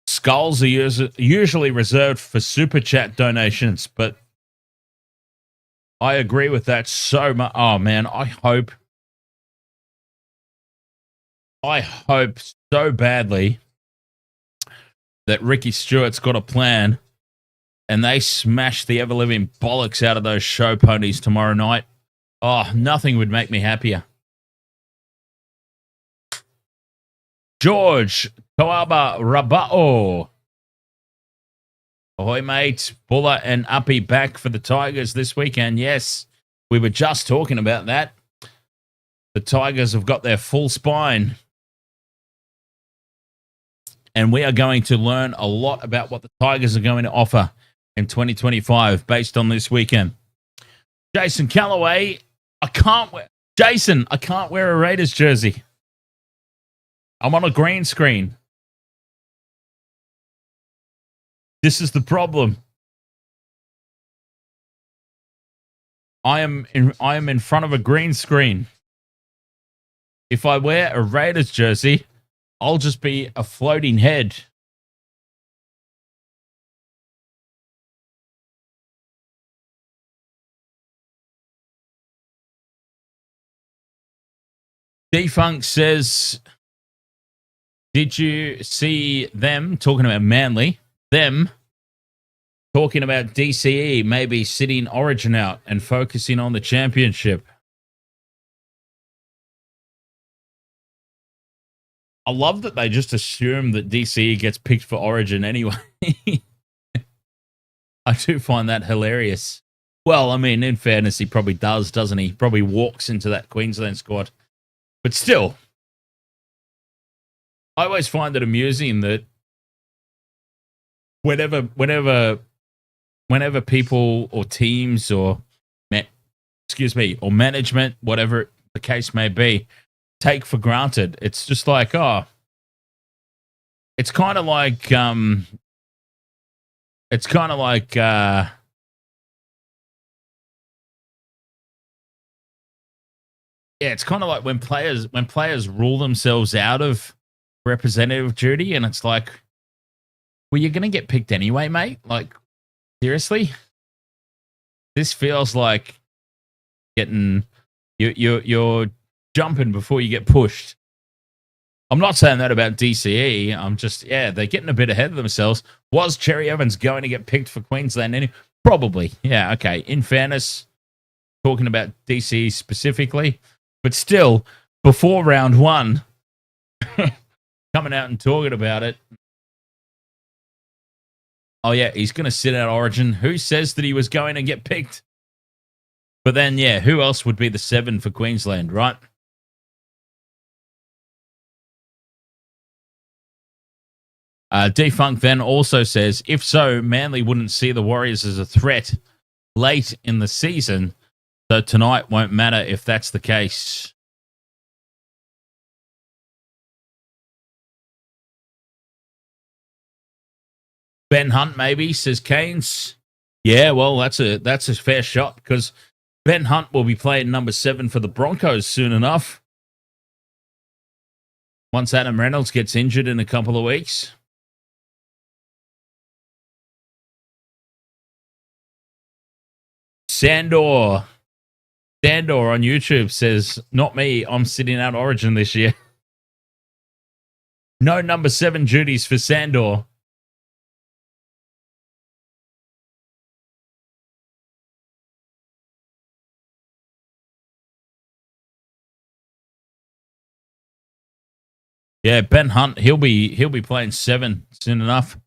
Speaker 1: Skulls are usually reserved for super chat donations, but I agree with that so much. Oh, man, I hope so badly that Ricky Stewart's got a plan and they smash the ever-living bollocks out of those show ponies tomorrow night. Oh, nothing would make me happier. George Toaba Rabao. Ahoy, mate. Buller and Uppy back for the Tigers this weekend. Yes, we were just talking about that. The Tigers have got their full spine. And we are going to learn a lot about what the Tigers are going to offer in 2025 based on this weekend. Jason Callaway, I can't wear a Raiders jersey. I'm on a green screen. This is the problem. I am in front of a green screen. If I wear a Raiders jersey, I'll just be a floating head. Defunct says, did you see them talking about Manly? Them talking about DCE maybe sitting Origin out and focusing on the championship. I love that they just assume that DCE gets picked for Origin anyway. I do find that hilarious. Well, I mean, in fairness, he probably does, doesn't he? Probably walks into that Queensland squad. But still, I always find it amusing that whenever people or teams or management, whatever the case may be, take for granted, it's just like, it's kind of like it's kind of like when players rule themselves out of representative duty, and it's like, well, you're going to get picked anyway, mate. Like, seriously? This feels like getting you're jumping before you get pushed. I'm not saying that about DCE. I'm just, they're getting a bit ahead of themselves. Was Cherry Evans going to get picked for Queensland? Probably. Yeah, okay. In fairness, talking about DCE specifically, but still, before round one, coming out and talking about it. Oh, yeah, he's going to sit out Origin. Who says that he was going to get picked? But then, who else would be the 7 for Queensland, right? Defunct then also says, if so, Manly wouldn't see the Warriors as a threat late in the season, so tonight won't matter if that's the case. Ben Hunt, maybe, says Canes. Yeah, well, that's a fair shot because Ben Hunt will be playing number 7 for the Broncos soon enough. Once Adam Reynolds gets injured in a couple of weeks. Sandor on YouTube says, not me, I'm sitting out Origin this year. No number 7 duties for Sandor. Yeah, Ben Hunt, he'll be playing 7 soon enough.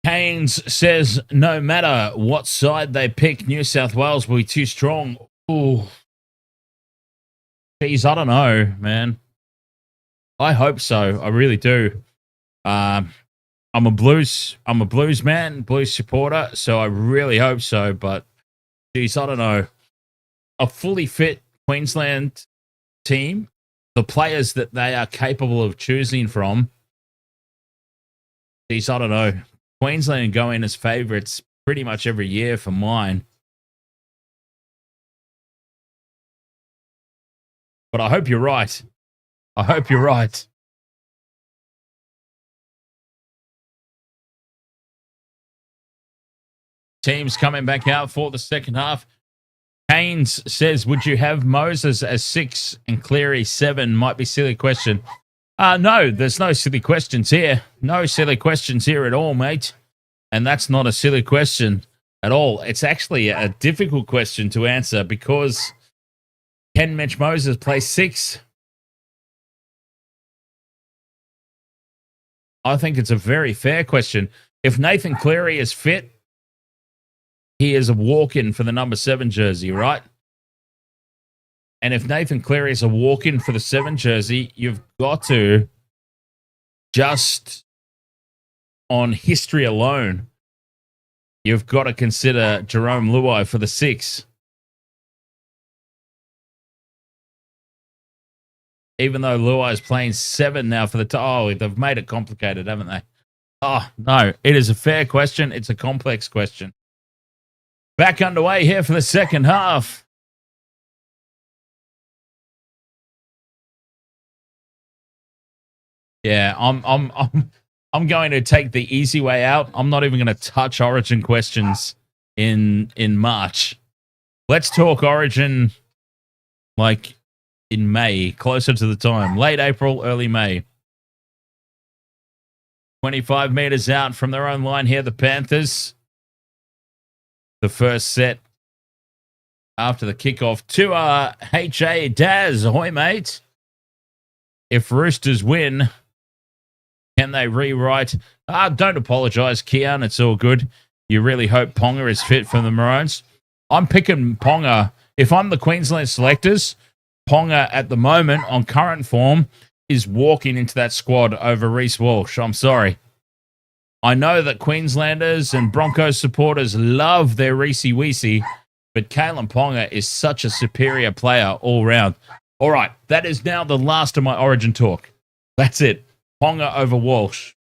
Speaker 1: Haynes says, no matter what side they pick, New South Wales will be too strong. Ooh. Geez, I don't know, man. I hope so. I really do. I'm a Blues man, Blues supporter, so I really hope so. But geez, I don't know. A fully fit Queensland team, the players that they are capable of choosing from. Geez, I don't know. Queensland go in as favourites pretty much every year for mine. But I hope you're right. I hope you're right. Teams coming back out for the second half. Haynes says, would you have Moses as 6 and Cleary 7? Might be a silly question. No, there's no silly questions here. No silly questions here at all, mate. And that's not a silly question at all. It's actually a difficult question to answer because can Mitch Moses play 6? I think it's a very fair question. If Nathan Cleary is fit, he is a walk-in for the number 7 jersey, right? And if Nathan Cleary is a walk-in for the 7 jersey, you've got to, just on history alone, you've got to consider Jerome Luai for the 6. Even though Luai is playing 7 now for the... Oh, they've made it complicated, haven't they? Oh, no. It is a fair question. It's a complex question. Back underway here for the second half. Yeah, I'm going to take the easy way out. I'm not even going to touch Origin questions in March. Let's talk Origin like in May, closer to the time. Late April, early May. 25 meters out from their own line here, the Panthers. The first set after the kickoff to H.A. Daz. Ahoy, mate. If Roosters win, can they rewrite? Don't apologise, Kean. It's all good. You really hope Ponga is fit for the Maroons. I'm picking Ponga. If I'm the Queensland selectors, Ponga at the moment on current form is walking into that squad over Reece Walsh. I'm sorry. I know that Queenslanders and Broncos supporters love their Reece Weesey, but Kalen Ponga is such a superior player all round. All right, that is now the last of my Origin talk. That's it. Ponga over Walsh.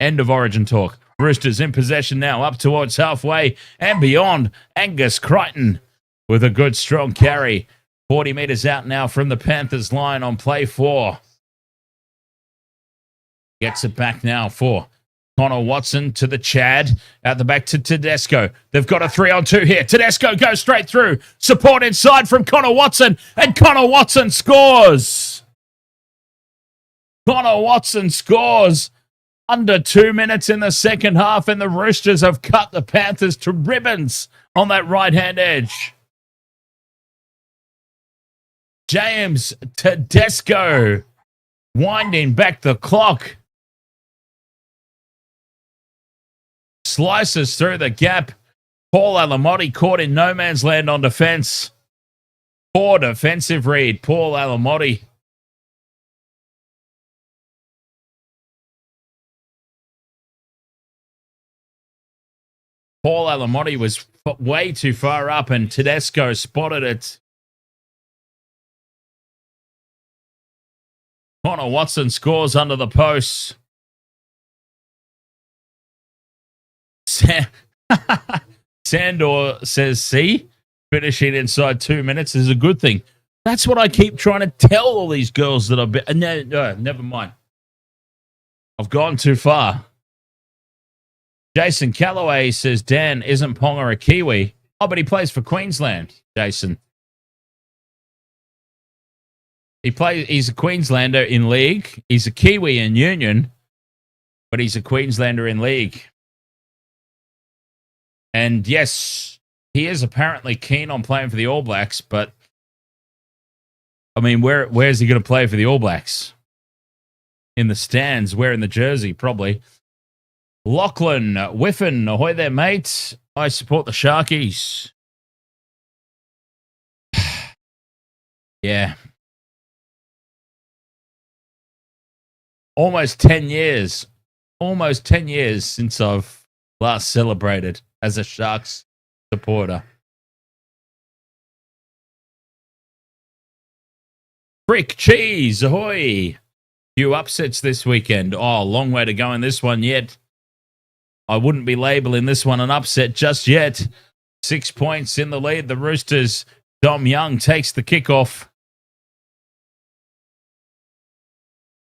Speaker 1: End of Origin talk. Roosters in possession now, up towards halfway and beyond. Angus Crichton with a good strong carry. 40 metres out now from the Panthers line on play 4. Gets it back now for Connor Watson to the Chad. Out the back to Tedesco. They've got a 3-on-2 here. Tedesco goes straight through. Support inside from Connor Watson. And Connor Watson scores. Connor Watson scores. Under 2 minutes in the second half. And the Roosters have cut the Panthers to ribbons on that right-hand edge. James Tedesco winding back the clock. Slices through the gap. Paul Alamoti caught in no man's land on defense. Poor defensive read. Paul Alamoti. Paul Alamoti was way too far up and Tedesco spotted it. Connor Watson scores under the posts. Sandor says, see, finishing inside 2 minutes is a good thing. That's what I keep trying to tell all these girls that I've been... No, never mind. I've gone too far. Jason Calloway says, Dan, isn't Ponga a Kiwi? Oh, but he plays for Queensland, Jason. He's a Queenslander in league. He's a Kiwi in union, but he's a Queenslander in league. And yes, he is apparently keen on playing for the All Blacks, but I mean, where's he going to play for the All Blacks? In the stands, wearing the jersey, probably. Lachlan Whiffen, ahoy there, mates. I support the Sharkies. Yeah. Almost 10 years since I've last celebrated as a Sharks supporter. Frick Cheese, ahoy. Few upsets this weekend. Oh, long way to go in this one yet. I wouldn't be labeling this one an upset just yet. 6 points in the lead. The Roosters. Dom Young takes the kickoff.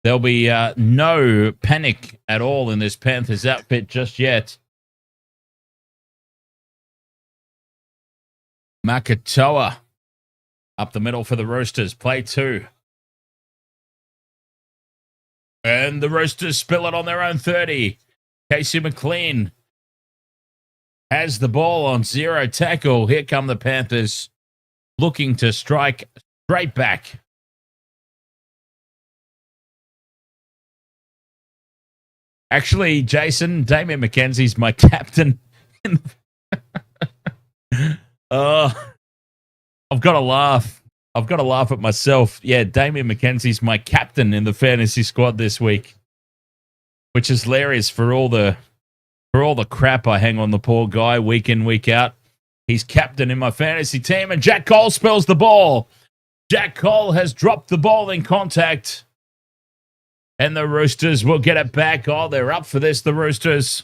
Speaker 1: There'll be no panic at all in this Panthers outfit just yet. Makatoa up the middle for the Roosters. Play 2. And the Roosters spill it on their own 30. Casey McLean has the ball on 0 tackle. Here come the Panthers looking to strike straight back. Actually, Jason, Damien McKenzie's my captain. I've got to laugh. I've got to laugh at myself. Yeah, Damien McKenzie's my captain in the fantasy squad this week, which is hilarious for all the crap I hang on the poor guy week in, week out. He's captain in my fantasy team, and Jack Cole spills the ball. Jack Cole has dropped the ball in contact. And the Roosters will get it back. Oh, they're up for this, the Roosters.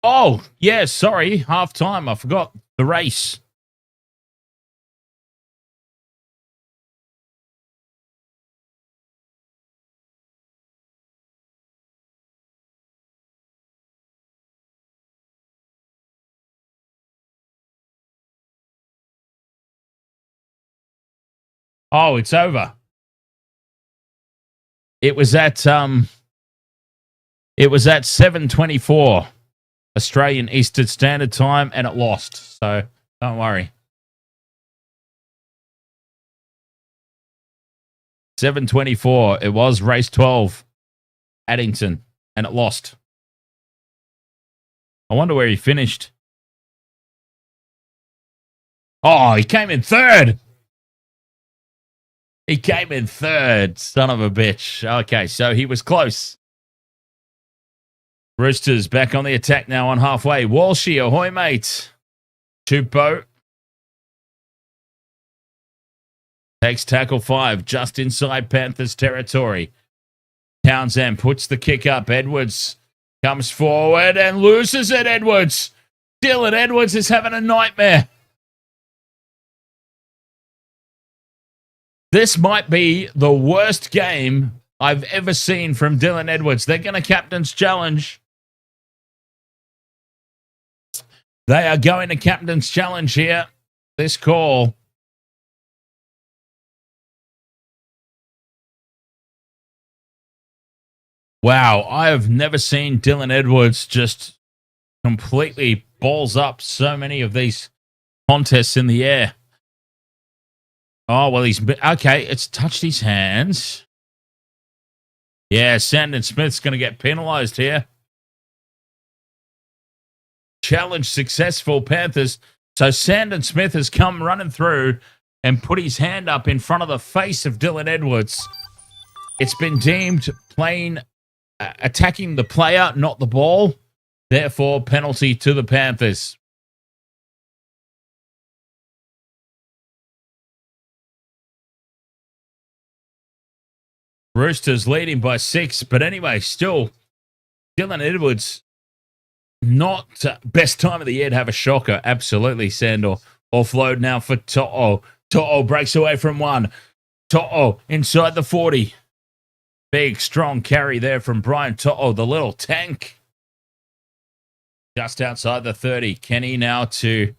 Speaker 1: Oh, yeah, sorry. Half time. I forgot the race. Oh, it's over. It was at 7:24 Australian Eastern Standard Time, and it lost. So don't worry. 7:24. It was race 12, Addington, and it lost. I wonder where he finished. Oh, he came in third. He came in third, son of a bitch. Okay, so he was close. Roosters back on the attack now on halfway. Walshy, ahoy, mate. Tupou takes tackle 5 just inside Panthers territory. Townsend puts the kick up. Edwards comes forward and loses it, Edwards. Dylan Edwards is having a nightmare. This might be the worst game I've ever seen from Dylan Edwards. They're going to captain's challenge. They are going to captain's challenge here. This call. Wow, I have never seen Dylan Edwards just completely balls up so many of these contests in the air. Oh, well, okay, it's touched his hands. Yeah, Sandon Smith's going to get penalised here. Challenge successful, Panthers. So Sandon Smith has come running through and put his hand up in front of the face of Dylan Edwards. It's been deemed plain attacking the player, not the ball. Therefore, penalty to the Panthers. Roosters leading by 6. But anyway, still, Dylan Edwards, not best time of the year to have a shocker. Absolutely, Sandor. Offload now for To'o. To'o breaks away from one. To'o inside the 40. Big, strong carry there from Brian To'o, the little tank. Just outside the 30. Kenny now to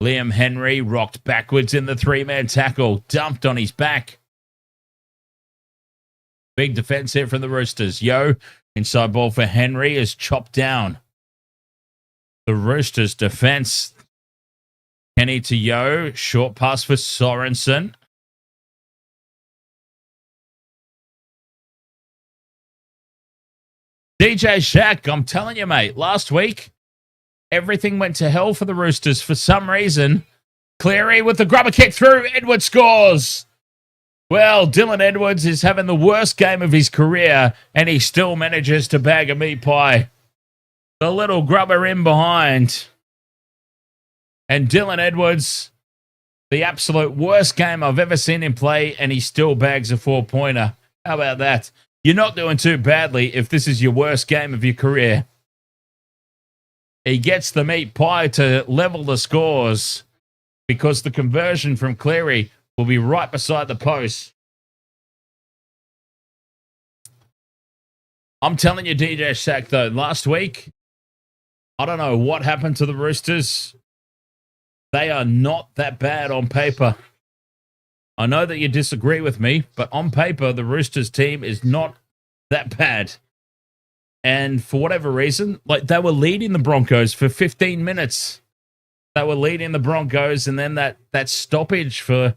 Speaker 1: Liam Henry. Rocked backwards in the 3-man tackle. Dumped on his back. Big defense here from the Roosters. Yo, inside ball for Henry is chopped down. The Roosters defense. Kenny to Yo. Short pass for Sorensen. DJ Shaq, I'm telling you, mate, last week, everything went to hell for the Roosters. For some reason, Cleary with the grubber kick through. Edwards scores. Well, Dylan Edwards is having the worst game of his career, and he still manages to bag a meat pie. The little grubber in behind. And Dylan Edwards, the absolute worst game I've ever seen him play, and he still bags a 4-pointer. How about that? You're not doing too badly if this is your worst game of your career. He gets the meat pie to level the scores because the conversion from Cleary will be right beside the post. I'm telling you, DJ Shaq, though, last week, I don't know what happened to the Roosters. They are not that bad on paper. I know that you disagree with me, but on paper, the Roosters team is not that bad. And for whatever reason, like they were leading the Broncos for 15 minutes. They were leading the Broncos, and then that stoppage for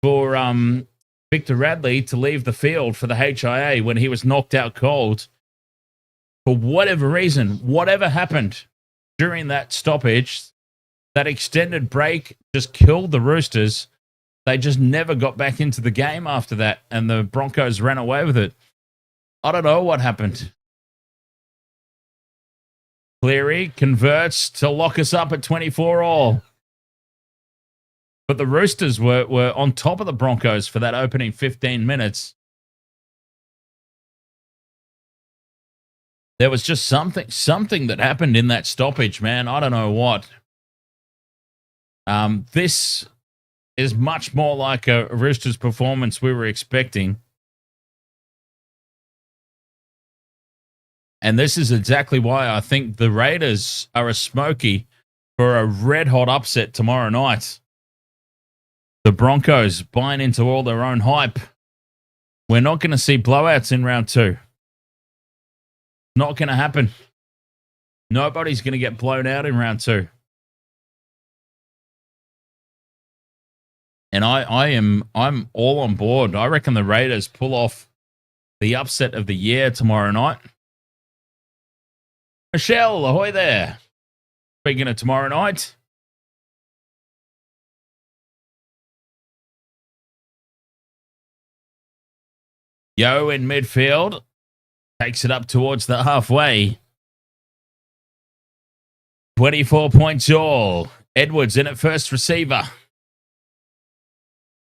Speaker 1: Victor Radley to leave the field for the HIA when he was knocked out cold. For whatever reason, whatever happened during that stoppage, that extended break just killed the Roosters. They just never got back into the game after that, and the Broncos ran away with it. I don't know what happened. Cleary converts to lock us up at 24-all. But the Roosters were on top of the Broncos for that opening 15 minutes. There was just something that happened in that stoppage, man. I don't know what. This is much more like a Roosters performance we were expecting. And this is exactly why I think the Raiders are a smoky for a red-hot upset tomorrow night. The Broncos buying into all their own hype. We're not going to see blowouts in round 2. Not going to happen. Nobody's going to get blown out in round 2. And I'm all on board. I reckon the Raiders pull off the upset of the year tomorrow night. Michelle, ahoy there. Speaking of tomorrow night. Yo in midfield. Takes it up towards the halfway. 24 points all. Edwards in at first receiver.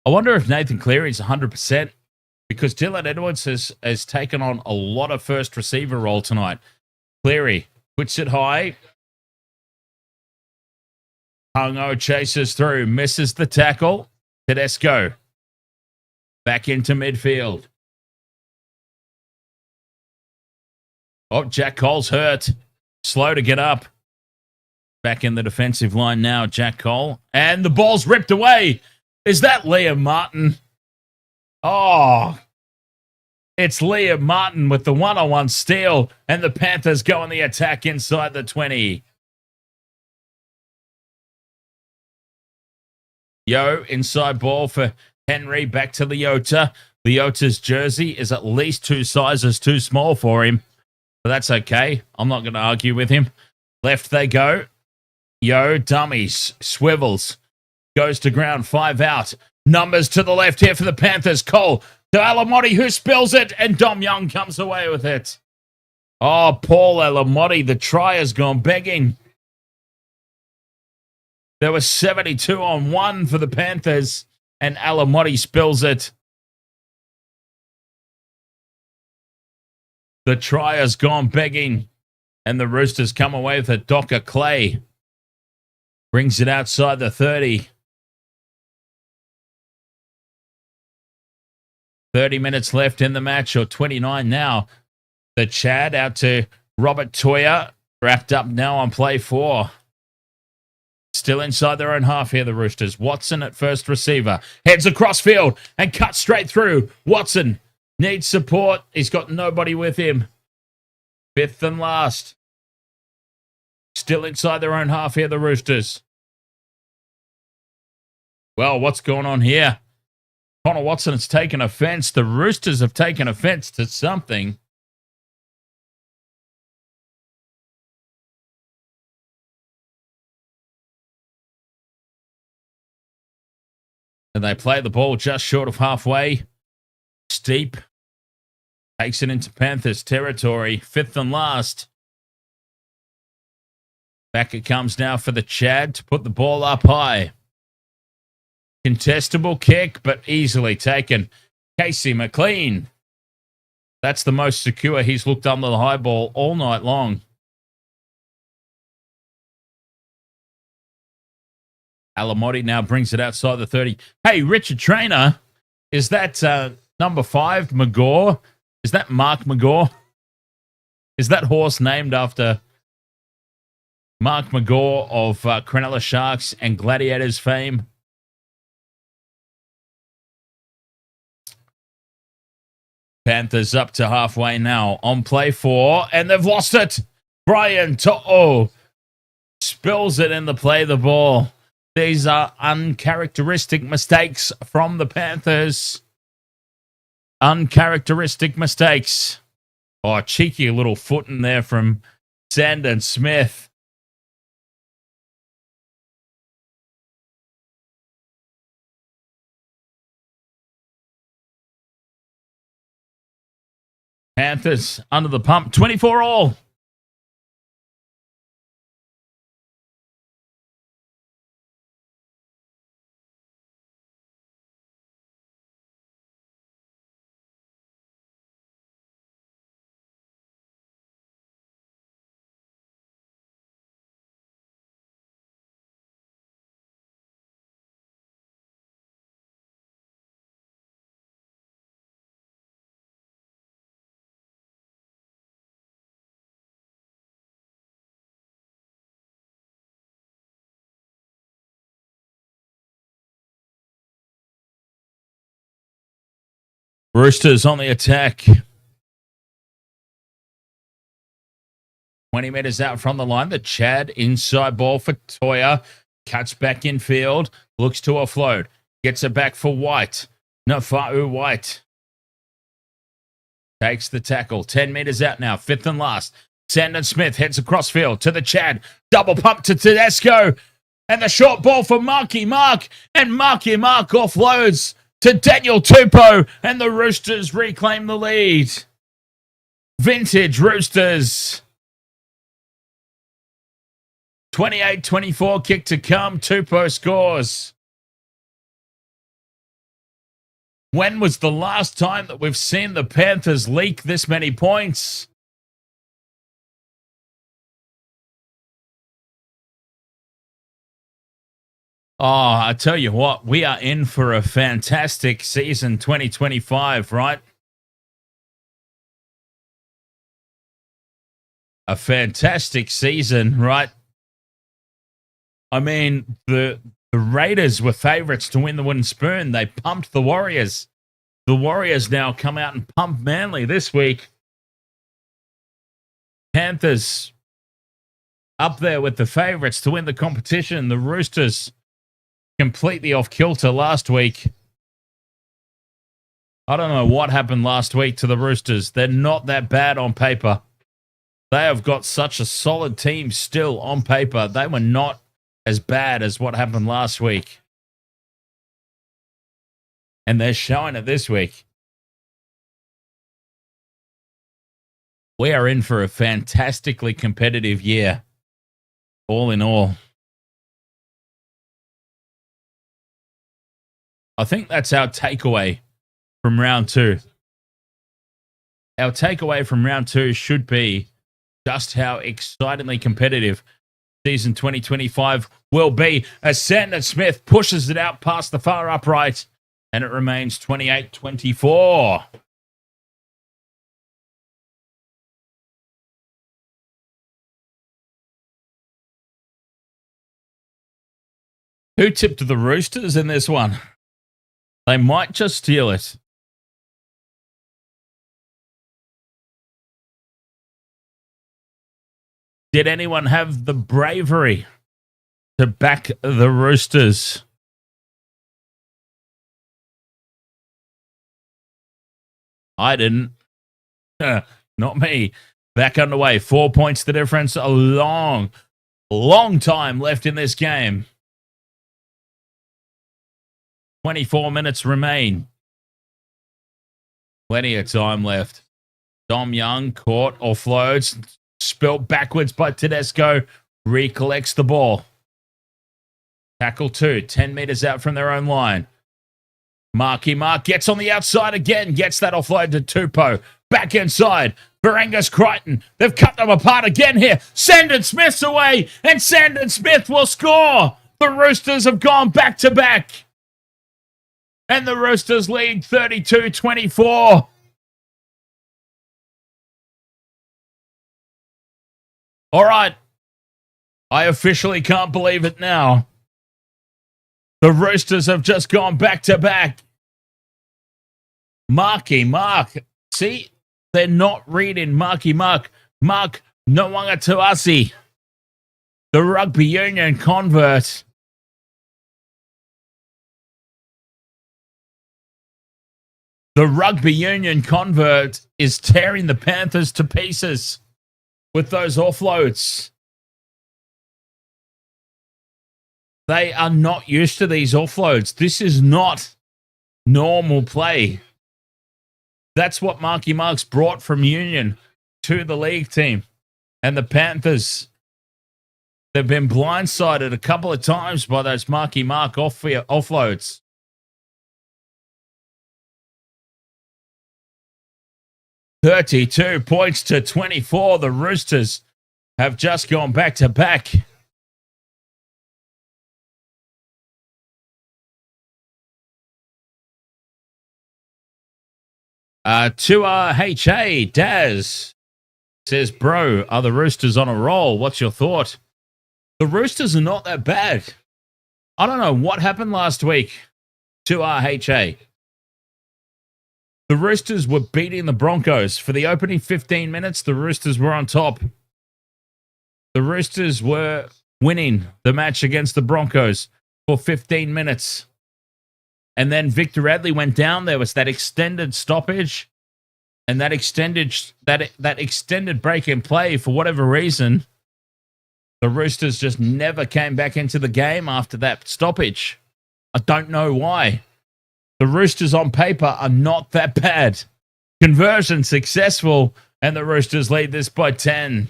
Speaker 1: I wonder if Nathan Cleary's 100% because Dylan Edwards has taken on a lot of first receiver role tonight. Cleary puts it high. Hungo chases through, misses the tackle. Tedesco back into midfield. Oh, Jack Cole's hurt. Slow to get up. Back in the defensive line now, Jack Cole. And the ball's ripped away. Is that Liam Martin? Oh, it's Liam Martin with the one-on-one steal, and the Panthers go on the attack inside the 20. Yo, inside ball for Henry, back to Leota. Leota's jersey is at least 2 sizes too small for him, but that's okay. I'm not going to argue with him. Left they go. Yo, dummies, swivels. Goes to ground, 5 out. Numbers to the left here for the Panthers. Cole to Alamoti, who spills it, and Dom Young comes away with it. Oh, Paul Alamoti, the try has gone begging. There was 72 on 1 for the Panthers, and Alamoti spills it. The try has gone begging, and the Roosters come away with a dock of clay. Brings it outside the 30. 30 minutes left in the match, or 29 now. The Chad out to Robert Toya. Wrapped up now on play 4. Still inside their own half here, the Roosters. Watson at first receiver. Heads across field and cuts straight through. Watson needs support. He's got nobody with him. 5th and last. Still inside their own half here, the Roosters. Well, what's going on here? Connor Watson has taken offense. The Roosters have taken offense to something. And they play the ball just short of halfway. Steep takes it into Panthers territory. 5th and last. Back it comes now for the Chad to put the ball up high. Contestable kick, but easily taken. Casey McLean. That's the most secure he's looked under the high ball all night long. Alamoti now brings it outside the 30. Hey, Richard Trainer, is that number 5, McGaw? Is that Mark McGaw? Is that horse named after Mark McGaw of Cronulla Sharks and Gladiators fame? Panthers up to halfway now on play 4, and they've lost it. Brian To'o spills it in the play the ball. These are uncharacteristic mistakes from the Panthers. Uncharacteristic mistakes. Oh, cheeky little foot in there from Sandon Smith. Panthers under the pump. 24 all. Roosters on the attack. 20 metres out from the line. The Chad inside ball for Toya. Cuts back in field. Looks to offload. Gets it back for White. Nafa'u White. Takes the tackle. 10 metres out now. 5th and last. Sandon Smith heads across field to the Chad. Double pump to Tedesco. And the short ball for Marky Mark. And Marky Mark offloads to Daniel Tupou, and the Roosters reclaim the lead. Vintage Roosters. 28-24, kick to come. Tupou scores. When was the last time that we've seen the Panthers leak this many points? Oh, I tell you what, we are in for a fantastic season 2025, right? A fantastic season, right? I mean, the Raiders were favourites to win the wooden spoon. They pumped the Warriors. The Warriors now come out and pump Manly this week. Panthers up there with the favourites to win the competition. The Roosters completely off kilter last week. I don't know what happened last week to the Roosters. They're not that bad on paper. They have got such a solid team still on paper. They were not as bad as what happened last week. And they're showing it this week. We are in for a fantastically competitive year, all in all. I think that's our takeaway from round 2. our takeaway from round 2 should be just how excitingly competitive season 2025 will be as Sandon Smith pushes it out past the far upright and it remains 28-24. Who tipped the Roosters in this one? They might just steal it. Did anyone have the bravery to back the Roosters? I didn't. Not me. Back underway. 4 points the difference. A long time left in this game. 24 minutes remain. Plenty of time left. Dom Young caught, offloads, spilt backwards by Tedesco, recollects the ball. Tackle 2, 10 meters out from their own line. Mark gets on the outside again, gets that offload to Tupou. Back inside, Barangas Crichton. They've cut them apart again here. Sandon Smith's away, and Sandon Smith will score. The Roosters have gone back to back. And the Roosters lead 32-24. All right. I officially can't believe it now. The Roosters have just gone back to back. Mark. See, they're not reading Mark Nwanga Tuasi. The rugby union convert. The rugby union convert is tearing the Panthers to pieces with those offloads. They are not used to these offloads. This is not normal play. That's what Mark's brought from Union to the league team. And the Panthers, they've been blindsided a couple of times by those Mark offloads. $32 points to 24. The Roosters have just gone back to back. To HA, Daz says, bro, are the Roosters on a roll? What's your thought? The Roosters are not that bad. I don't know what happened last week to HA. The Roosters were beating the Broncos. For the opening 15 minutes, the Roosters were on top. The Roosters were winning the match against the Broncos for 15 minutes. And then Victor Radley went down. There was that extended stoppage and that extended break in play for whatever reason. The Roosters just never came back into the game after that stoppage. I don't know why. The Roosters on paper are not that bad. Conversion successful, and the Roosters lead this by 10.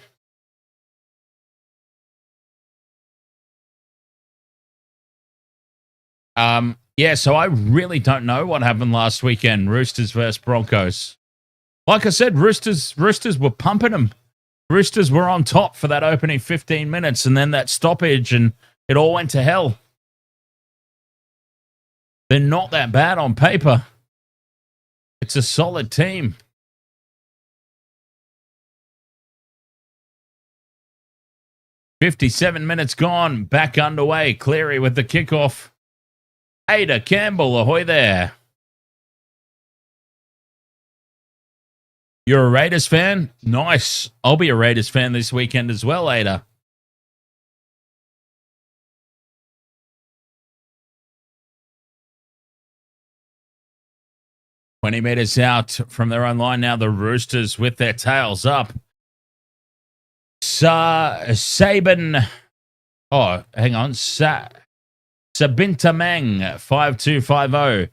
Speaker 1: Yeah, so I really don't know what happened last weekend, Roosters versus Broncos. Like I said, Roosters were pumping them. Roosters were on top for that opening 15 minutes, and then that stoppage, and it all went to hell. They're not that bad on paper. It's a solid team. $57 minutes gone, back underway. Cleary with the kickoff. Ada Campbell, ahoy there. You're a Raiders fan? Nice. I'll be a Raiders fan this weekend as well, Ada. "20 meters out from their own line now, the Roosters with their tails up. Sabin. Oh, hang on. Sabintamang, 5250.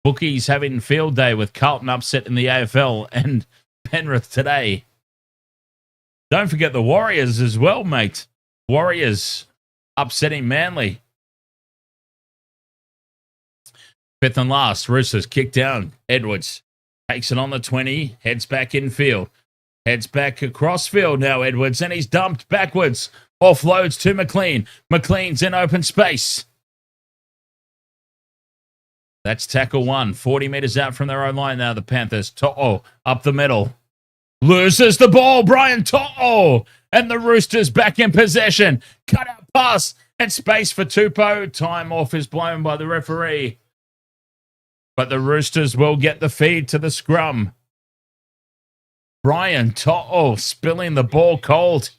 Speaker 1: Bookies having field day with Carlton upset in the AFL and Penrith today. Don't forget the Warriors as well, mate. Warriors upsetting Manly. Fifth and last, Roosters kick down. Edwards Takes it on the 20. Heads back infield. Heads back across field now, Edwards. And he's dumped backwards. Offloads to McLean. McLean's in open space. That's tackle one. 40 metres out from their own line now, the Panthers. To'o up the middle. Loses the ball. Brian To'o. And the Roosters back in possession. Cut out pass. And space for Tupou. Time off is blown by the referee. But the Roosters will get the feed to the scrum. Brian To'o spilling the ball cold.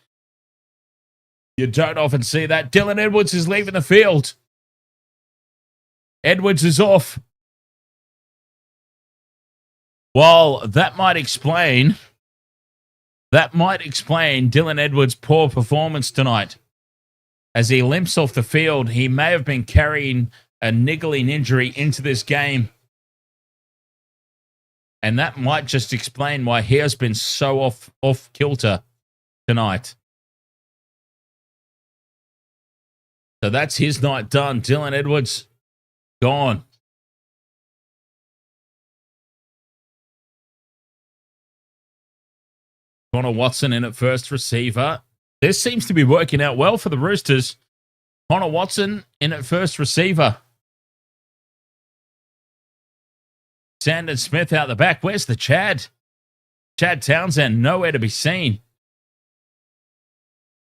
Speaker 1: You don't often see that. Dylan Edwards is leaving the field. Edwards is off. Well, that might explain Dylan Edwards' poor performance tonight. As he limps off the field, he may have been carrying a niggling injury into this game. And that might just explain why he has been so off kilter tonight. So that's his night done. Dylan Edwards, gone. Connor Watson in at first receiver. This seems to be working out well for the Roosters. Connor Watson in at first receiver. Sandon Smith out the back. Where's the Chad? Chad Townsend, nowhere to be seen.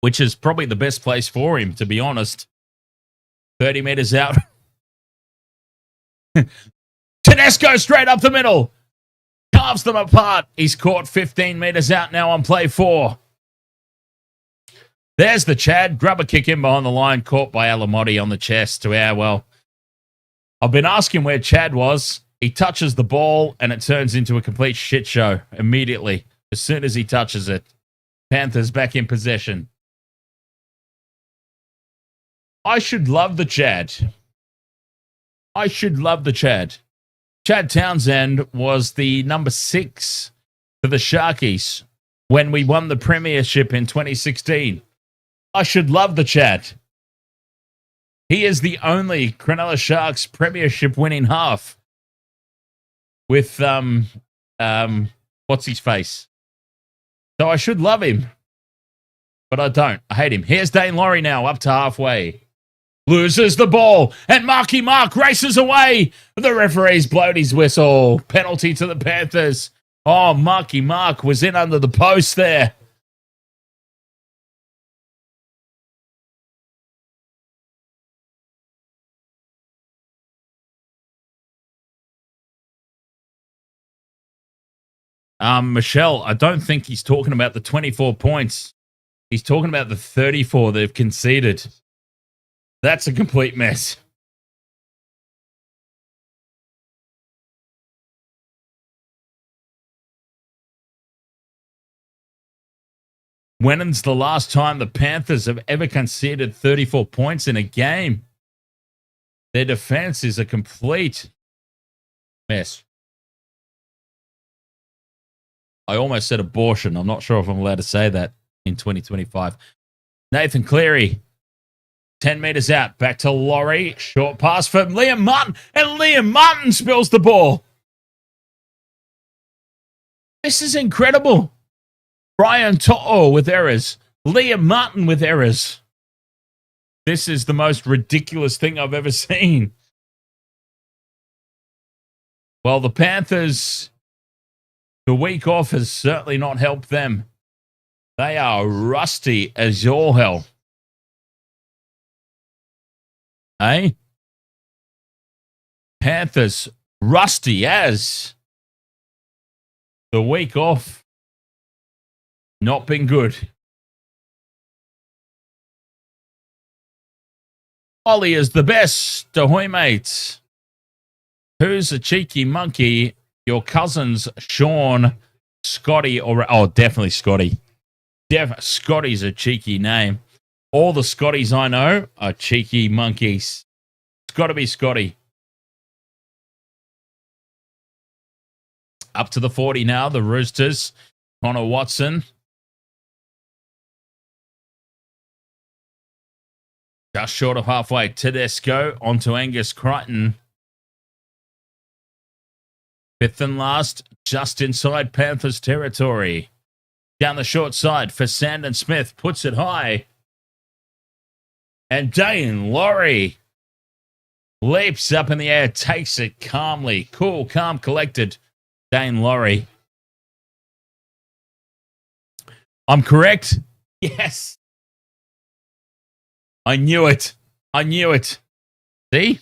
Speaker 1: Which is probably the best place for him, to be honest. 30 metres out. Tedesco straight up the middle. Carves them apart. He's caught 15 metres out now on play 4. There's the Chad. Grubber kick in behind the line. Caught by Alamoti on the chest. Yeah, well, I've been asking where Chad was. He touches the ball and it turns into a complete shit show immediately. As soon as he touches it. Panthers back in possession. I should love the Chad. Chad Townsend was the number 6 for the Sharkies when we won the premiership in 2016. I should love the Chad. He is the only Cronulla Sharks premiership winning half. With, what's his face? So I should love him. But I don't. I hate him. Here's Dane Laurie now, up to halfway. Loses the ball, and Marky Mark races away. The referee's blown his whistle. Penalty to the Panthers. Oh, Marky Mark was in under the post there. Michelle, I don't think he's talking about the 24 points. He's talking about the 34 they've conceded. That's a complete mess. When's the last time the Panthers have ever conceded 34 points in a game? Their defense is a complete mess. I almost said abortion. I'm not sure if I'm allowed to say that in 2025. Nathan Cleary, 10 metres out. Back to Laurie. Short pass for Liam Martin. And Liam Martin spills the ball. This is incredible. Brian To'o with errors. Liam Martin with errors. This is the most ridiculous thing I've ever seen. Well, the Panthers, the week off has certainly not helped them. They are rusty as all hell. Eh? Panthers rusty as. The week off not been good. Ollie is the best. Ahoy, mates. Who's a cheeky monkey? Your cousins, Sean, Scotty, or... Oh, definitely Scotty. Scotty's a cheeky name. All the Scotties I know are cheeky monkeys. It's got to be Scotty. Up to the 40 now, the Roosters. Connor Watson. Just short of halfway. Tedesco onto Angus Crichton. Fifth and last, just inside Panthers territory. Down the short side for Sandon Smith, puts it high. And Dane Laurie leaps up in the air, takes it calmly. Cool, calm, collected. Dane Laurie. I'm correct? Yes. I knew it. I knew it. See?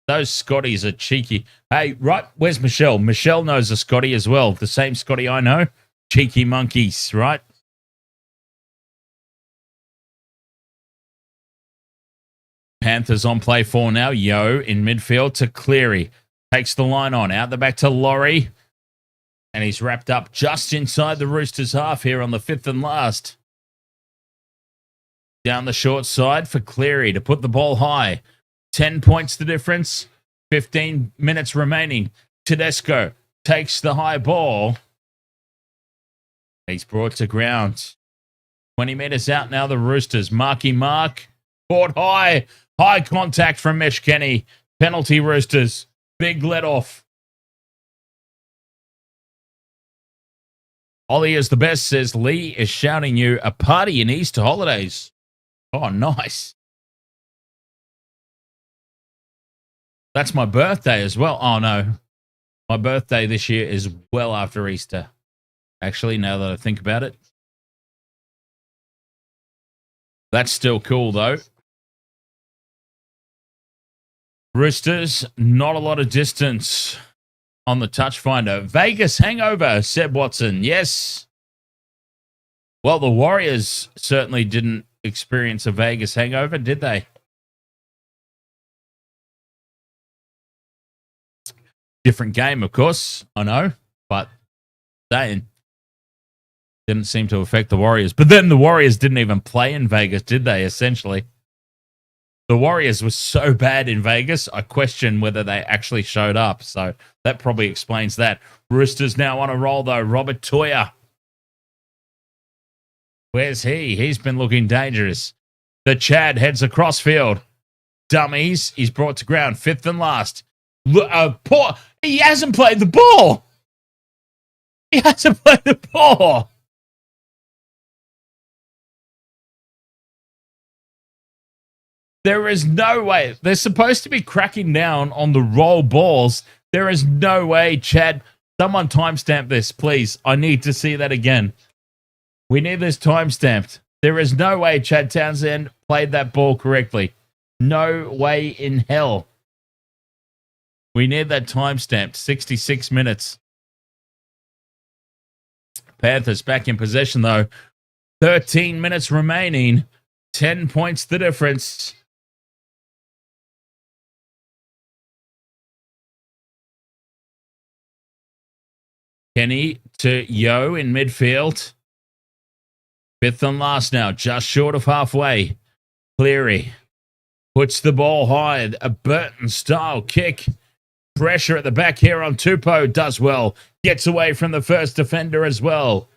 Speaker 1: Those Scotties are cheeky. Hey, right, where's Michelle? Michelle knows a Scotty as well. The same Scotty I know. Cheeky monkeys, right? Panthers on play 4 now. Yo in midfield to Cleary. Takes the line on. Out the back to Laurie. And he's wrapped up just inside the Roosters half here on the fifth and last. Down the short side for Cleary to put the ball high. 10 points the difference. 15 minutes remaining. Tedesco takes the high ball. He's brought to ground. 20 metres out now, the Roosters. Marky Mark. Caught high. High contact from Mesh Kenny. Penalty Roosters. Big let off. Ollie is the best, says Lee is shouting you a party in Easter holidays. Oh, nice. That's my birthday as well. Oh, no. My birthday this year is well after Easter. Actually, now that I think about it. That's still cool, though. Roosters, not a lot of distance on the touch finder. Vegas hangover, Seb Watson. Yes. Well, the Warriors certainly didn't experience a Vegas hangover, did they? Different game, of course, I know, but that didn't seem to affect the Warriors. But then the Warriors didn't even play in Vegas, did they, essentially? The Warriors were so bad in Vegas, I question whether they actually showed up. So that probably explains that. Roosters now on a roll, though. Robert Toya. Where's he? He's been looking dangerous. The Chad heads across field. Dummies. He's brought to ground. Fifth and last. He hasn't played the ball. He hasn't played the ball. There is no way. They're supposed to be cracking down on the roll balls. There is no way, Chad. Someone timestamp this, please. I need to see that again. We need this timestamped. There is no way Chad Townsend played that ball correctly. No way in hell. We need that timestamped. 66 minutes. Panthers back in possession, though. 13 minutes remaining. 10 points the difference. Kenny to Yo in midfield. Fifth and last now, just short of halfway. Cleary puts the ball high. A Burton-style kick. Pressure at the back here on Tupou. Does well. Gets away from the first defender as well.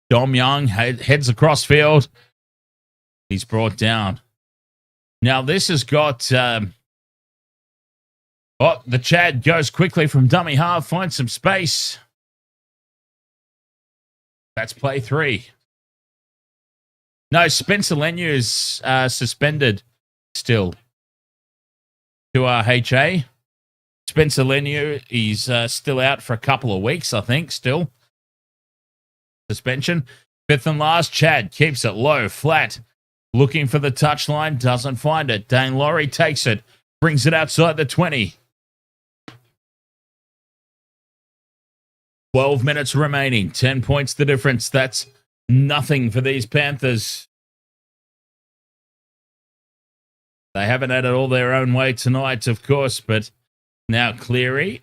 Speaker 1: Dom Young heads across field. He's brought down. Now this has got... the Chad goes quickly from dummy half. Finds some space. That's play 3. No, Spencer Lenu's suspended still to HA. Spencer Lenu, he's still out for a couple of weeks, I think, still. Suspension. Fifth and last, Chad keeps it low, flat. Looking for the touchline, doesn't find it. Dane Laurie takes it, brings it outside the 20. 12 minutes remaining, 10 points the difference. That's nothing for these Panthers. They haven't had it all their own way tonight, of course, but now Cleary,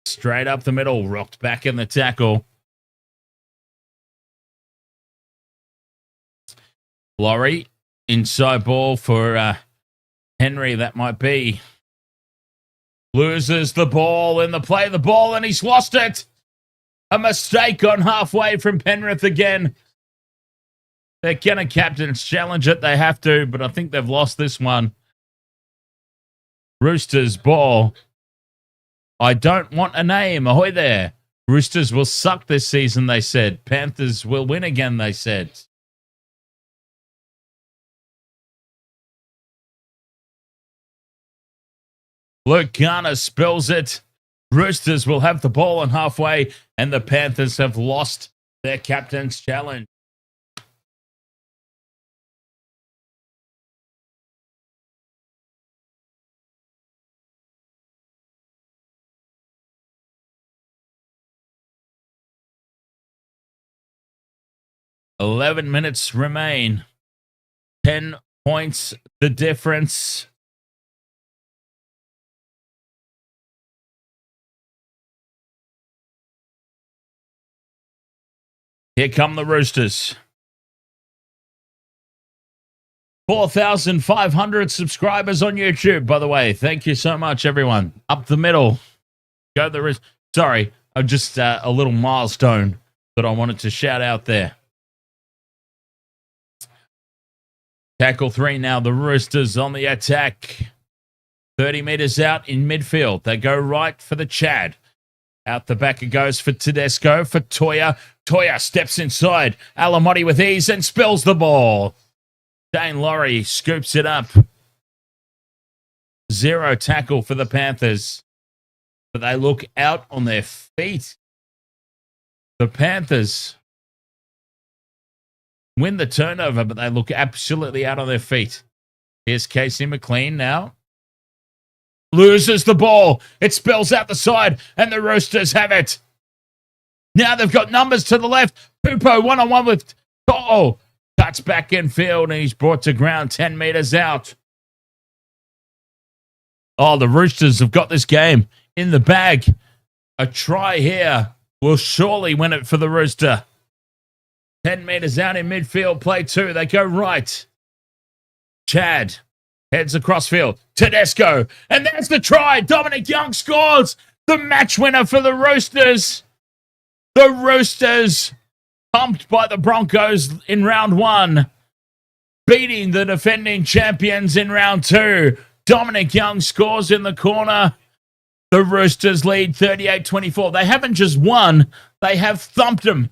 Speaker 1: straight up the middle, rocked back in the tackle. Laurie, inside ball for Henry, that might be. Loses the ball in the play of the ball, and he's lost it. A mistake on halfway from Penrith again. They're going to captain's challenge it. They have to, but I think they've lost this one. Roosters ball. I don't want a name. Ahoy there. Roosters will suck this season, they said. Panthers will win again, they said. Luke Garner spills it. Roosters will have the ball on halfway, and the Panthers have lost their captain's challenge. "11 minutes remain. 10 points the difference." Here come the Roosters. 4,500 subscribers on YouTube, by the way. Thank you so much, everyone. Up the middle. Go the Roosters. Sorry, I'm just a little milestone that I wanted to shout out there. Tackle 3 now. The Roosters on the attack. 30 meters out in midfield. They go right for the Chad. Out the back it goes for Tedesco, for Toya. Toya steps inside. Alamoti with ease and spills the ball. Dane Laurie scoops it up. 0 tackle for the Panthers. But they look out on their feet. The Panthers win the turnover, but they look absolutely out on their feet. Here's Casey McLean now. Loses the ball. It spills out the side, and the Roosters have it. Now they've got numbers to the left. Pupo one-on-one with To'o. Cuts back in field, and he's brought to ground 10 meters out. Oh, the Roosters have got this game in the bag. A try here will surely win it for the Rooster. 10 meters out in midfield, play 2. They go right. Chad heads across field. Tedesco. And there's the try. Dominic Young scores. The match winner for the Roosters. The Roosters, pumped by the Broncos in round 1, beating the defending champions in round 2. Dominic Young scores in the corner. The Roosters lead 38-24. They haven't just won, they have thumped them.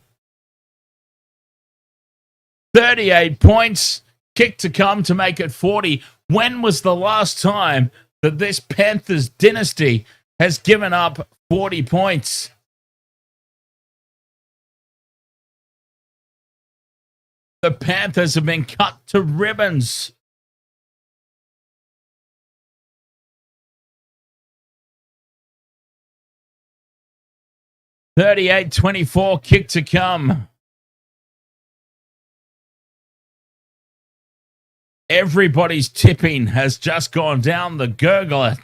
Speaker 1: 38 points. Kick to come to make it 40. When was the last time that this Panthers dynasty has given up 40 points? The Panthers have been cut to ribbons. $38-24, kick to come. Everybody's tipping has just gone down the gurgler.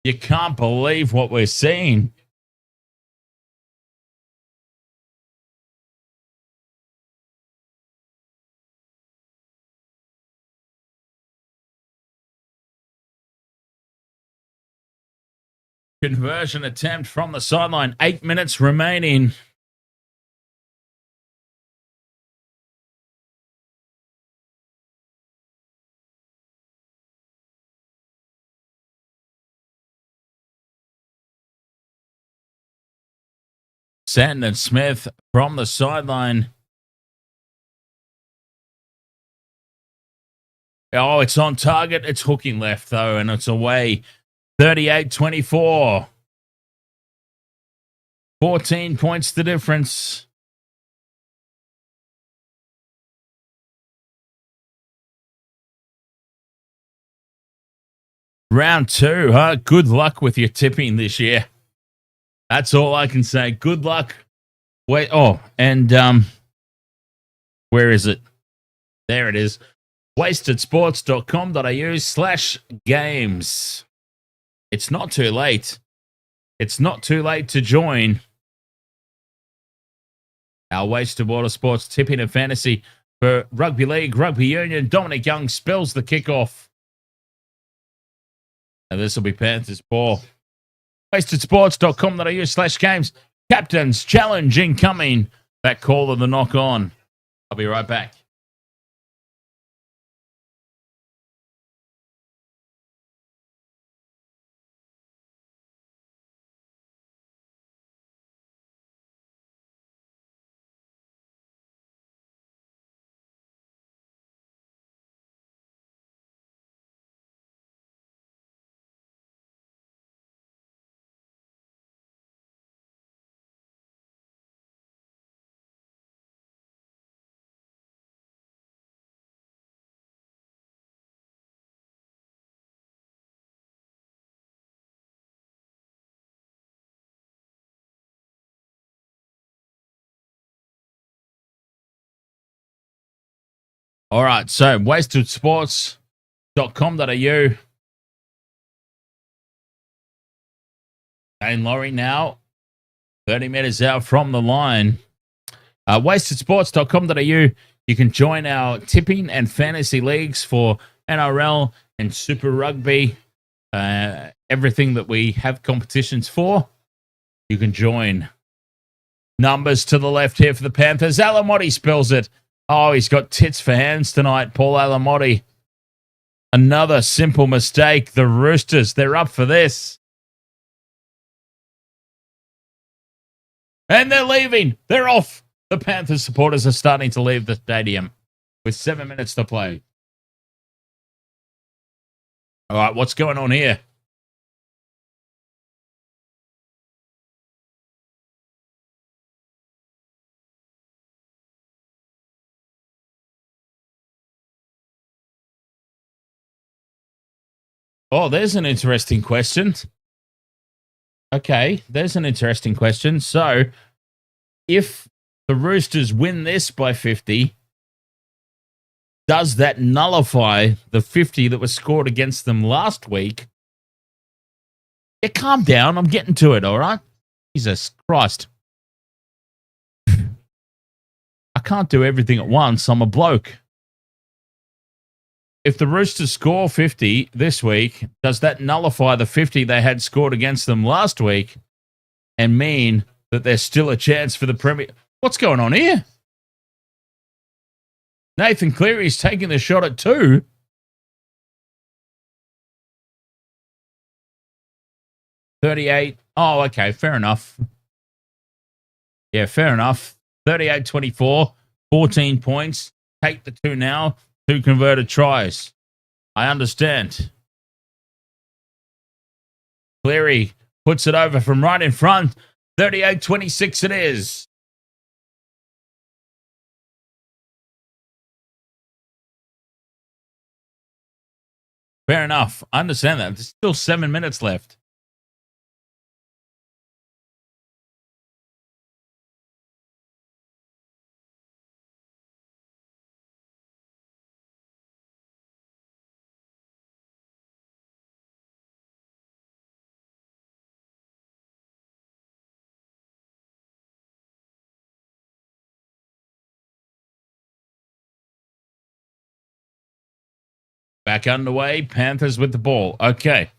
Speaker 1: You can't believe what we're seeing. Conversion attempt from the sideline. 8 minutes remaining. Sandon Smith from the sideline. Oh, it's on target. It's hooking left, though, and it's away. 38-24. 14 points the difference. Round 2, huh? Good luck with your tipping this year. That's all I can say. Good luck. Wait, and where is it? There it is. wastedsports.com.au/games. It's not too late. It's not too late to join our Wasted Water Sports tipping and fantasy for rugby league, rugby union. Dominic Young spills the kickoff. And this will be Panthers ball. wastedsports.com.au/games. Captain's challenge incoming. That call of the knock on. I'll be right back. All right, so wastedsports.com.au. Dane Laurie now 30 metres out from the line. Wastedsports.com.au. You can join our tipping and fantasy leagues for NRL and Super Rugby. Everything that we have competitions for, you can join. Numbers to the left here for the Panthers. Alamoti spells it. Oh, he's got tits for hands tonight, Paul Alamoti. Another simple mistake. The Roosters, they're up for this. And they're leaving. They're off. The Panthers supporters are starting to leave the stadium with 7 minutes to play. All right, what's going on here? Oh, there's an interesting question. Okay, there's an interesting question. So, if the Roosters win this by 50, does that nullify the 50 that was scored against them last week? Yeah, calm down. I'm getting to it, all right? Jesus Christ. I can't do everything at once. I'm a bloke. If the Roosters score 50 this week, does that nullify the 50 they had scored against them last week and mean that there's still a chance for the Premier? What's going on here? Nathan Cleary's taking the shot at 2. $38. Oh, okay, fair enough. Yeah, fair enough. 38-24, 14 points. Take the 2 now. 2 converted tries. I understand. Cleary puts it over from right in front. 38-26 it is. Fair enough. I understand that. There's still 7 minutes left. Back underway. Panthers with the ball. Okay.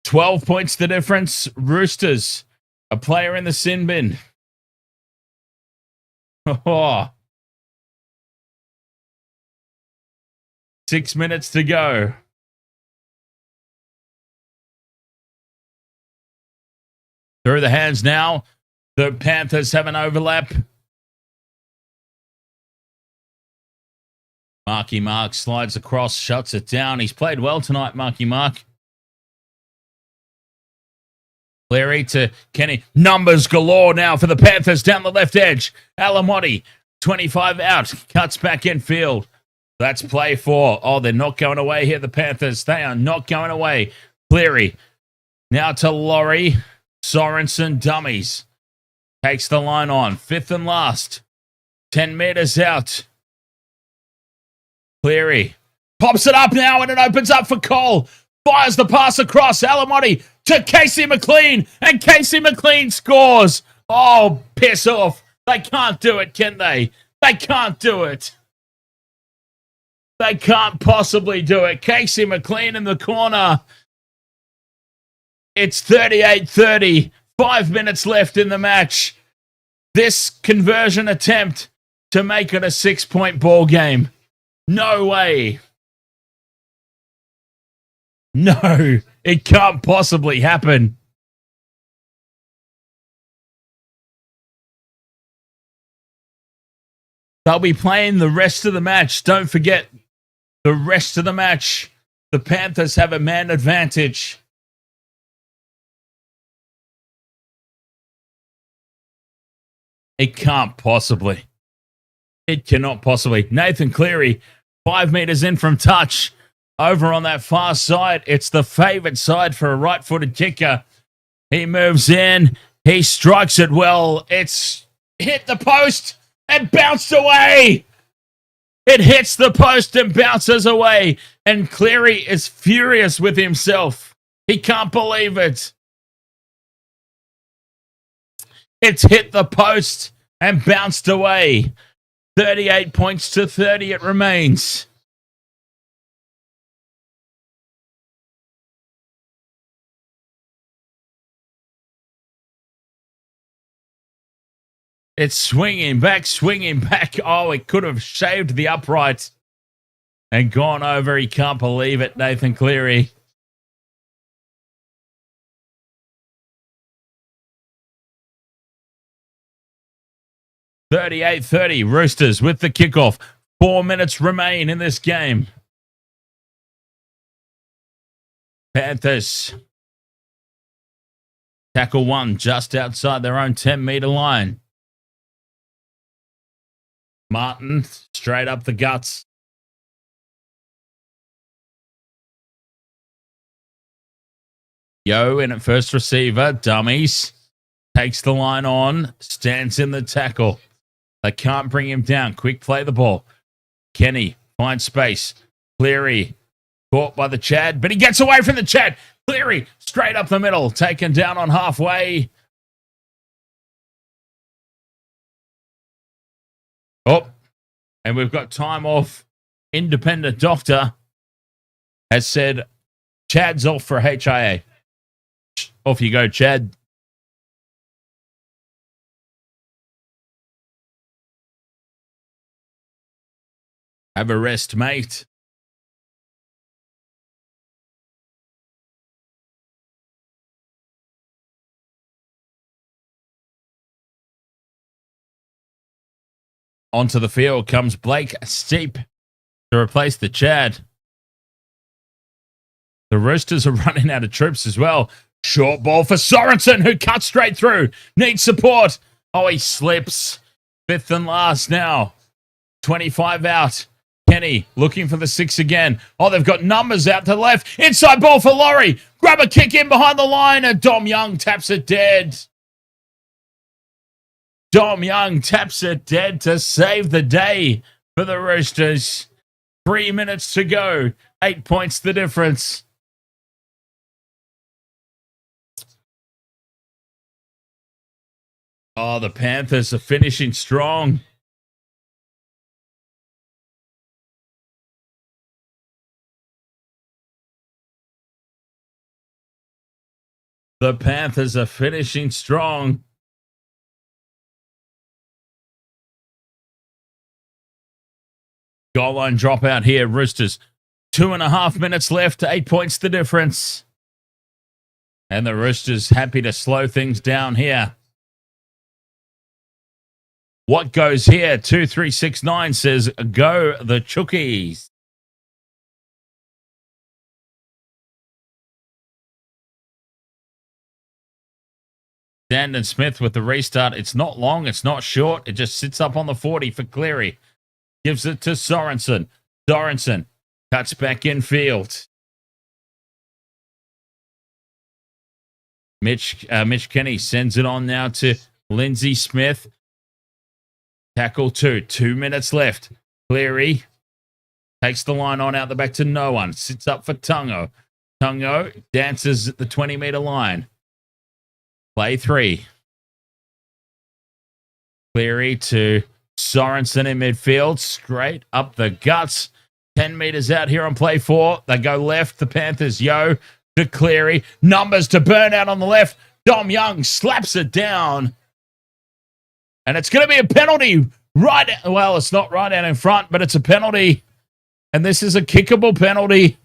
Speaker 1: 12 points the difference. Roosters, a player in the sin bin. Oh. 6 minutes to go. Through the hands now. The Panthers have an overlap. Marky Mark slides across, shuts it down. He's played well tonight, Marky Mark. Cleary to Kenny. Numbers galore now for the Panthers down the left edge. Alamoti, 25 out, cuts back in field. That's play 4. Oh, they're not going away here, the Panthers. They are not going away. Cleary now to Laurie. Sorensen dummies. Takes the line on. 5th and last. 10 meters out. Cleary pops it up now and it opens up for Cole. Fires the pass across. Alamoti to Casey McLean. And Casey McLean scores. Oh, piss off. They can't do it, can they? They can't do it. They can't possibly do it. Casey McLean in the corner. It's 38-30. 5 minutes left in the match. This conversion attempt to make it a 6-point ball game. No way. No, it can't possibly happen. They'll be playing the rest of the match. Don't forget, the rest of the match, the Panthers have a man advantage. It can't possibly. It cannot possibly. Nathan Cleary, 5 meters in from touch. Over on that far side, it's the favourite side for a right-footed kicker. He moves in. He strikes it well. It's hit the post and bounced away. It hits the post and bounces away. And Cleary is furious with himself. He can't believe it. It's hit the post and bounced away. 38 points to 30 it remains. It's swinging back. Oh, it could have shaved the upright and gone over. He can't believe it, Nathan Cleary. $38-30, Roosters with the kickoff. 4 minutes remain in this game. Panthers. Tackle one just outside their own 10-meter line. Martin straight up the guts. Yo in at first receiver. Dummies. Takes the line on. Stands in the tackle. They can't bring him down. Quick play the ball. Kenny finds space. Cleary caught by the Chad, but he gets away from the Chad. Cleary straight up the middle. Taken down on halfway. Oh, and we've got time off. Independent doctor has said Chad's off for HIA. Off you go, Chad. Have a rest, mate. Onto the field comes Blake Steep to replace the Chad. The Roosters are running out of troops as well. Short ball for Sorensen, who cuts straight through. Needs support. Oh, he slips. Fifth and last now. 25 out. Kenny looking for the 6 again. Oh, they've got numbers out to the left. Inside ball for Laurie. Grab a kick in behind the line, and Dom Young taps it dead. Dom Young taps it dead to save the day for the Roosters. 3 minutes to go. 8 points the difference. Oh, the Panthers are finishing strong. The Panthers are finishing strong. Goal line dropout here, Roosters. 2.5 minutes left, 8 points the difference. And the Roosters happy to slow things down here. What goes here? 2369 says, go the Chookies. Dandon Smith with the restart. It's not long. It's not short. It just sits up on the 40 for Cleary. Gives it to Sorensen. Sorensen cuts back in field. Mitch Kenny sends it on now to Lindsay Smith. Tackle 2. 2 minutes left. Cleary takes the line on out the back to no one. Sits up for Tungo. Tungo dances at the 20-meter line. Play 3. Cleary to Sorensen in midfield. Straight up the guts. 10 metres out here on play 4. They go left, the Panthers. Yo to Cleary. Numbers to Burnout on the left. Dom Young slaps it down. And it's going to be a penalty. Well, it's not right out in front, but it's a penalty. And this is a kickable penalty.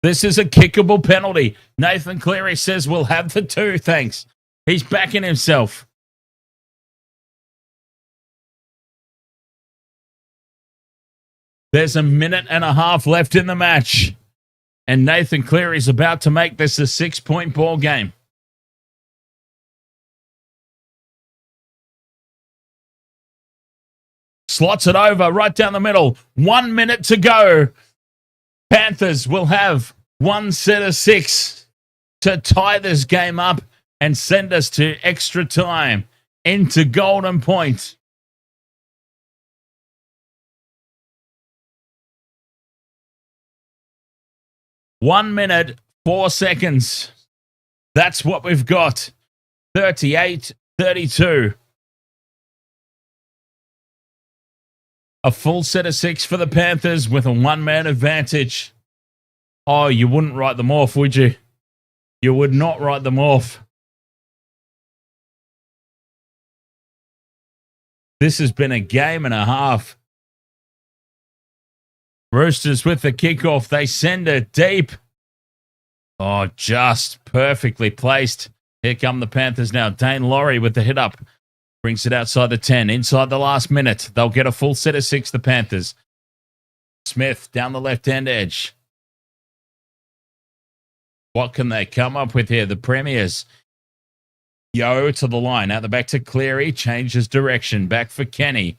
Speaker 1: This is a kickable penalty. Nathan Cleary says we'll have the 2, thanks. He's backing himself. There's a minute and a half left in the match. And Nathan Cleary's about to make this a 6-point ball game. Slots it over right down the middle. 1 minute to go. Panthers will have one set of 6 to tie this game up and send us to extra time into golden point. One minute, 4 seconds. That's what we've got. 38-32. A full set of 6 for the Panthers with a 1-man advantage. Oh, you wouldn't write them off, would you? You would not write them off. This has been a game and a half. Roosters with the kickoff. They send it deep. Oh, just perfectly placed. Here come the Panthers now. Dane Laurie with the hit up. Brings it outside the 10. Inside the last minute. They'll get a full set of 6, the Panthers. Smith down the left-hand edge. What can they come up with here? The Premiers. Yo to the line. Out the back to Cleary. Changes direction. Back for Kenny.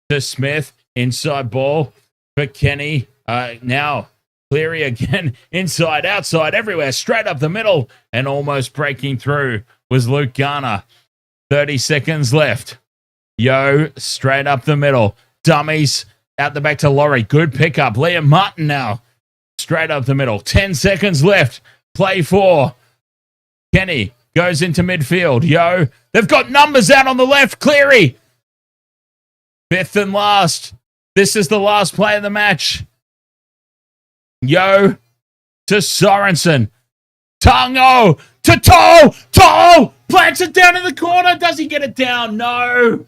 Speaker 1: To Smith. Inside ball for Kenny. Now Cleary again. Inside, outside, everywhere. Straight up the middle. And almost breaking through was Luke Garner. 30 seconds left. Yo, straight up the middle. Dummies out the back to Laurie. Good pickup. Liam Martin now. Straight up the middle. 10 seconds left. Play 4. Kenny goes into midfield. Yo, they've got numbers out on the left. Cleary. 5th and last. This is the last play of the match. Yo to Sorensen. Tungo to To'o plants it down in the corner. Does he get it down? No.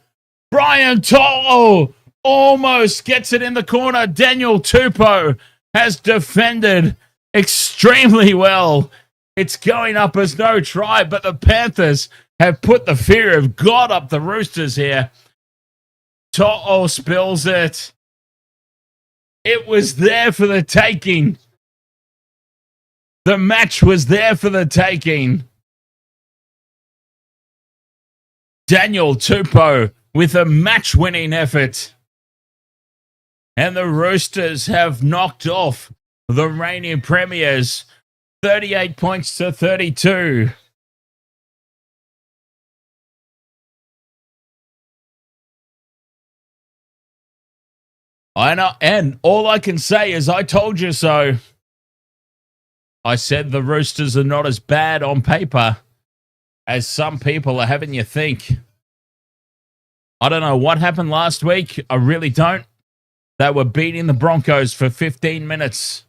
Speaker 1: Brian To'o almost gets it in the corner. Daniel Tupou has defended extremely well. It's going up as no try, but the Panthers have put the fear of God up the Roosters here. To'o spills it. It was there for the taking. The match was there for the taking. Daniel Tupou with a match-winning effort. And the Roosters have knocked off the reigning premiers. 38 points to 32. I know, and all I can say is I told you so. I said the Roosters are not as bad on paper as some people are having you think. I don't know what happened last week. I really don't. They were beating the Broncos for 15 minutes.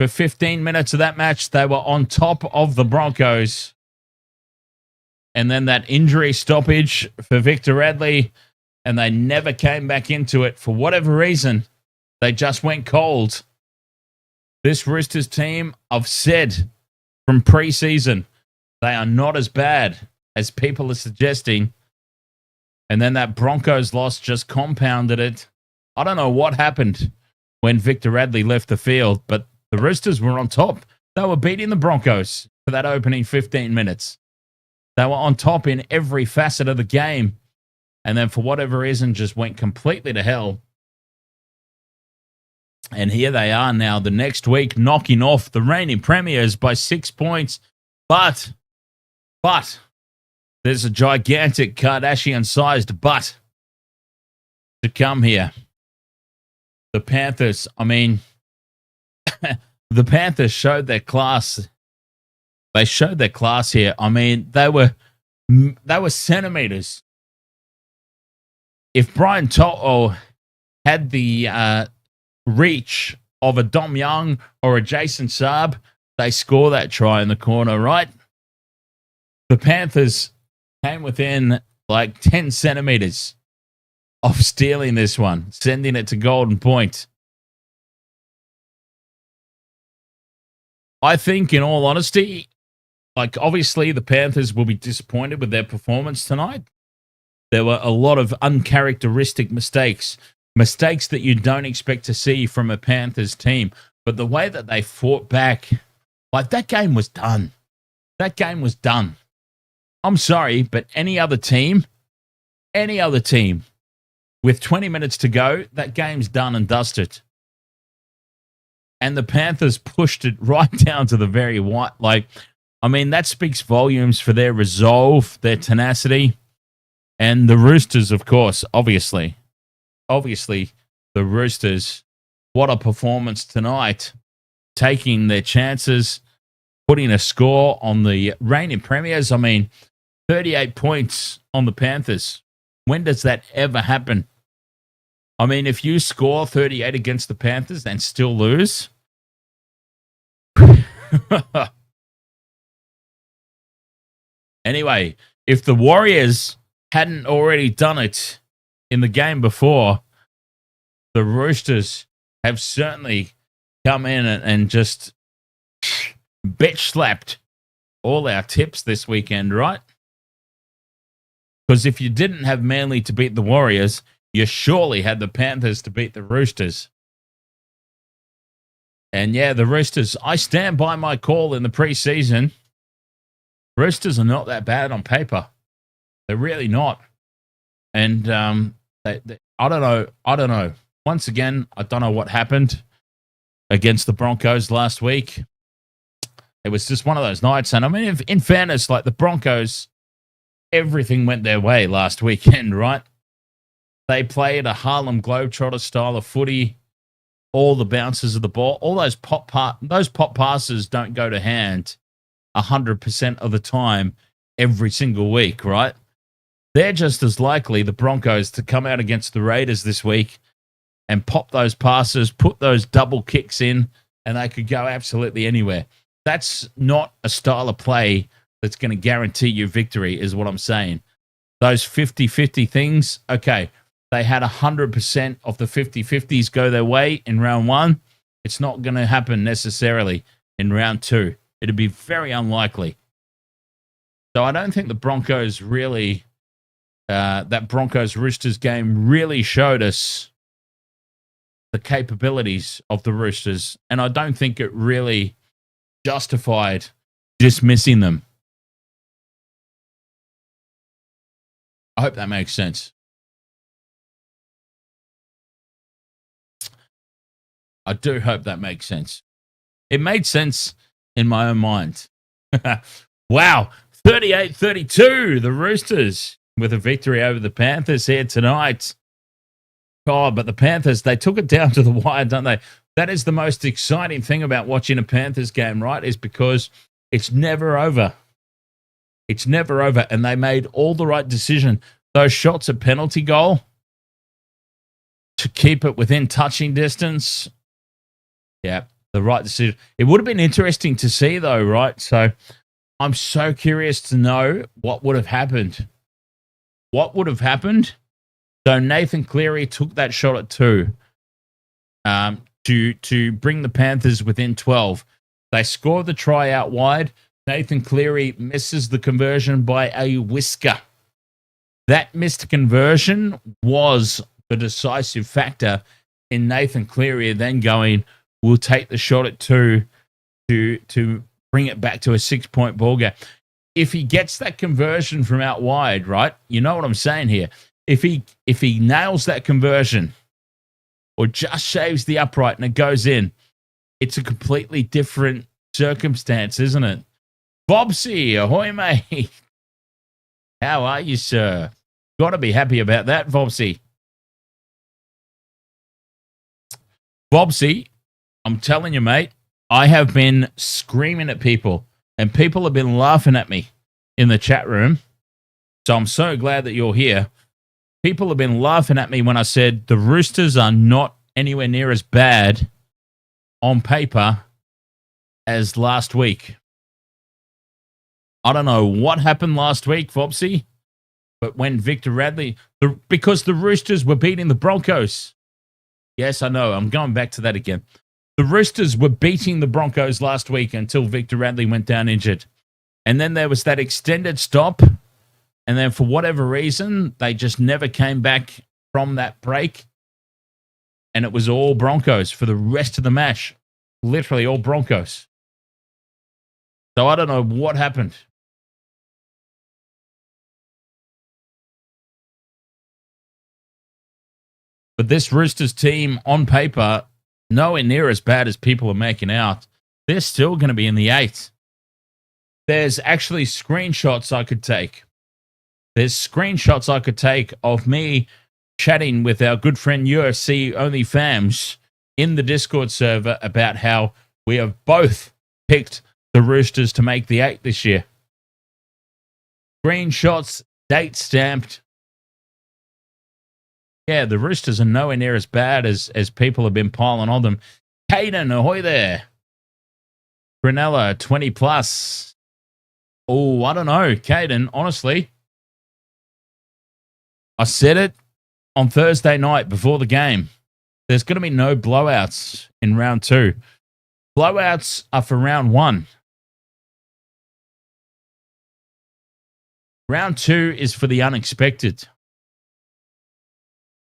Speaker 1: For 15 minutes of that match, they were on top of the Broncos. And then that injury stoppage for Victor Radley, and they never came back into it. For whatever reason, they just went cold. This Roosters team, I've said from pre-season, they are not as bad as people are suggesting. And then that Broncos loss just compounded it. I don't know what happened when Victor Radley left the field, but the Roosters were on top. They were beating the Broncos for that opening 15 minutes. They were on top in every facet of the game. And then for whatever reason, just went completely to hell. And here they are now the next week, knocking off the reigning premiers by 6 points. But, there's a gigantic Kardashian-sized but to come here. The Panthers, the Panthers showed their class. They showed their class here. They were centimeters if Brian To'o had the reach of a Dom Young or a Jason Saab, they score that try in the corner, right? The Panthers came within like 10 centimeters of stealing this one, sending it to Golden Point. I think, in all honesty, like obviously the Panthers will be disappointed with their performance tonight. There were a lot of uncharacteristic mistakes that you don't expect to see from a Panthers team. But the way that they fought back, like that game was done. That game was done. I'm sorry, but any other team with 20 minutes to go, that game's done and dusted. And the Panthers pushed it right down to the very white. Like, I mean, that speaks volumes for their resolve, their tenacity. And the Roosters, of course, obviously, the Roosters, what a performance tonight, taking their chances, putting a score on the reigning premiers. I mean, 38 points on the Panthers. When does that ever happen? I mean, if you score 38 against the Panthers and still lose, anyway, if the Warriors hadn't already done it in the game before, the Roosters have certainly come in and just bitch slapped all our tips this weekend, right? Because if you didn't have Manly to beat the Warriors, you surely had the Panthers to beat the Roosters. And yeah, the Roosters, I stand by my call in the preseason. Roosters are not that bad on paper. They're really not. And I don't know. Once again, I don't know what happened against the Broncos last week. It was just one of those nights. And I mean, in fairness, like the Broncos, everything went their way last weekend, right? They played a Harlem Globetrotter style of footy. All the bounces of the ball, all those pop passes don't go to hand 100% of the time every single week, right? They're just as likely, the Broncos, to come out against the Raiders this week and pop those passes, put those double kicks in, and they could go absolutely anywhere. That's not a style of play that's going to guarantee you victory, is what I'm saying. Those 50-50 things, okay, they had 100% of the 50-50s go their way in round one. It's not going to happen necessarily in round two. It'd be very unlikely. So I don't think the Broncos really, that Broncos-Roosters game really showed us the capabilities of the Roosters. And I don't think it really justified dismissing them. I hope that makes sense. I do hope that makes sense. It made sense in my own mind. Wow. 38-32, the Roosters with a victory over the Panthers here tonight. Oh, but the Panthers, they took it down to the wire, don't they? That is the most exciting thing about watching a Panthers game, right? Is because it's never over. It's never over. And they made all the right decision. Those shots at penalty goal to keep it within touching distance. Yeah, the right decision. It would have been interesting to see, though, right? So I'm so curious to know what would have happened. What would have happened? So Nathan Cleary took that shot at 2 to bring the Panthers within 12. They scored the try out wide. Nathan Cleary misses the conversion by a whisker. That missed conversion was the decisive factor in Nathan Cleary then going, we'll take the shot at 2 to bring it back to a 6-point ball game. If he gets that conversion from out wide, right? You know what I'm saying here. If he nails that conversion or just shaves the upright and it goes in, it's a completely different circumstance, isn't it? Bobsy, ahoy, mate. How are you, sir? Got to be happy about that, Bobsy. Bobsy, I'm telling you, mate, I have been screaming at people, and people have been laughing at me in the chat room. So I'm so glad that you're here. people have been laughing at me when I said the Roosters are not anywhere near as bad on paper as last week. I don't know what happened last week, Fopsy, but when Victor Radley, because the Roosters were beating the Broncos. Yes, I know. I'm going back to that again. The Roosters were beating the Broncos last week until Victor Radley went down injured. And then there was that extended stop. And then for whatever reason, they just never came back from that break. And it was all Broncos for the rest of the match. Literally all Broncos. So I don't know what happened. But this Roosters team on paper, nowhere near as bad as people are making out. They're still going to be in the 8. There's actually screenshots I could take. There's screenshots I could take of me chatting with our good friend UFC Only Fams in the Discord server about how we have both picked the Roosters to make the 8 this year. Screenshots, date stamped. Yeah, the Roosters are nowhere near as bad as people have been piling on them. Caden, ahoy there. Granella, 20 plus. Oh, I don't know. Caden, honestly, I said it on Thursday night before the game. There's going to be no blowouts in round 2. Blowouts are for round 1. Round 2 is for the unexpected.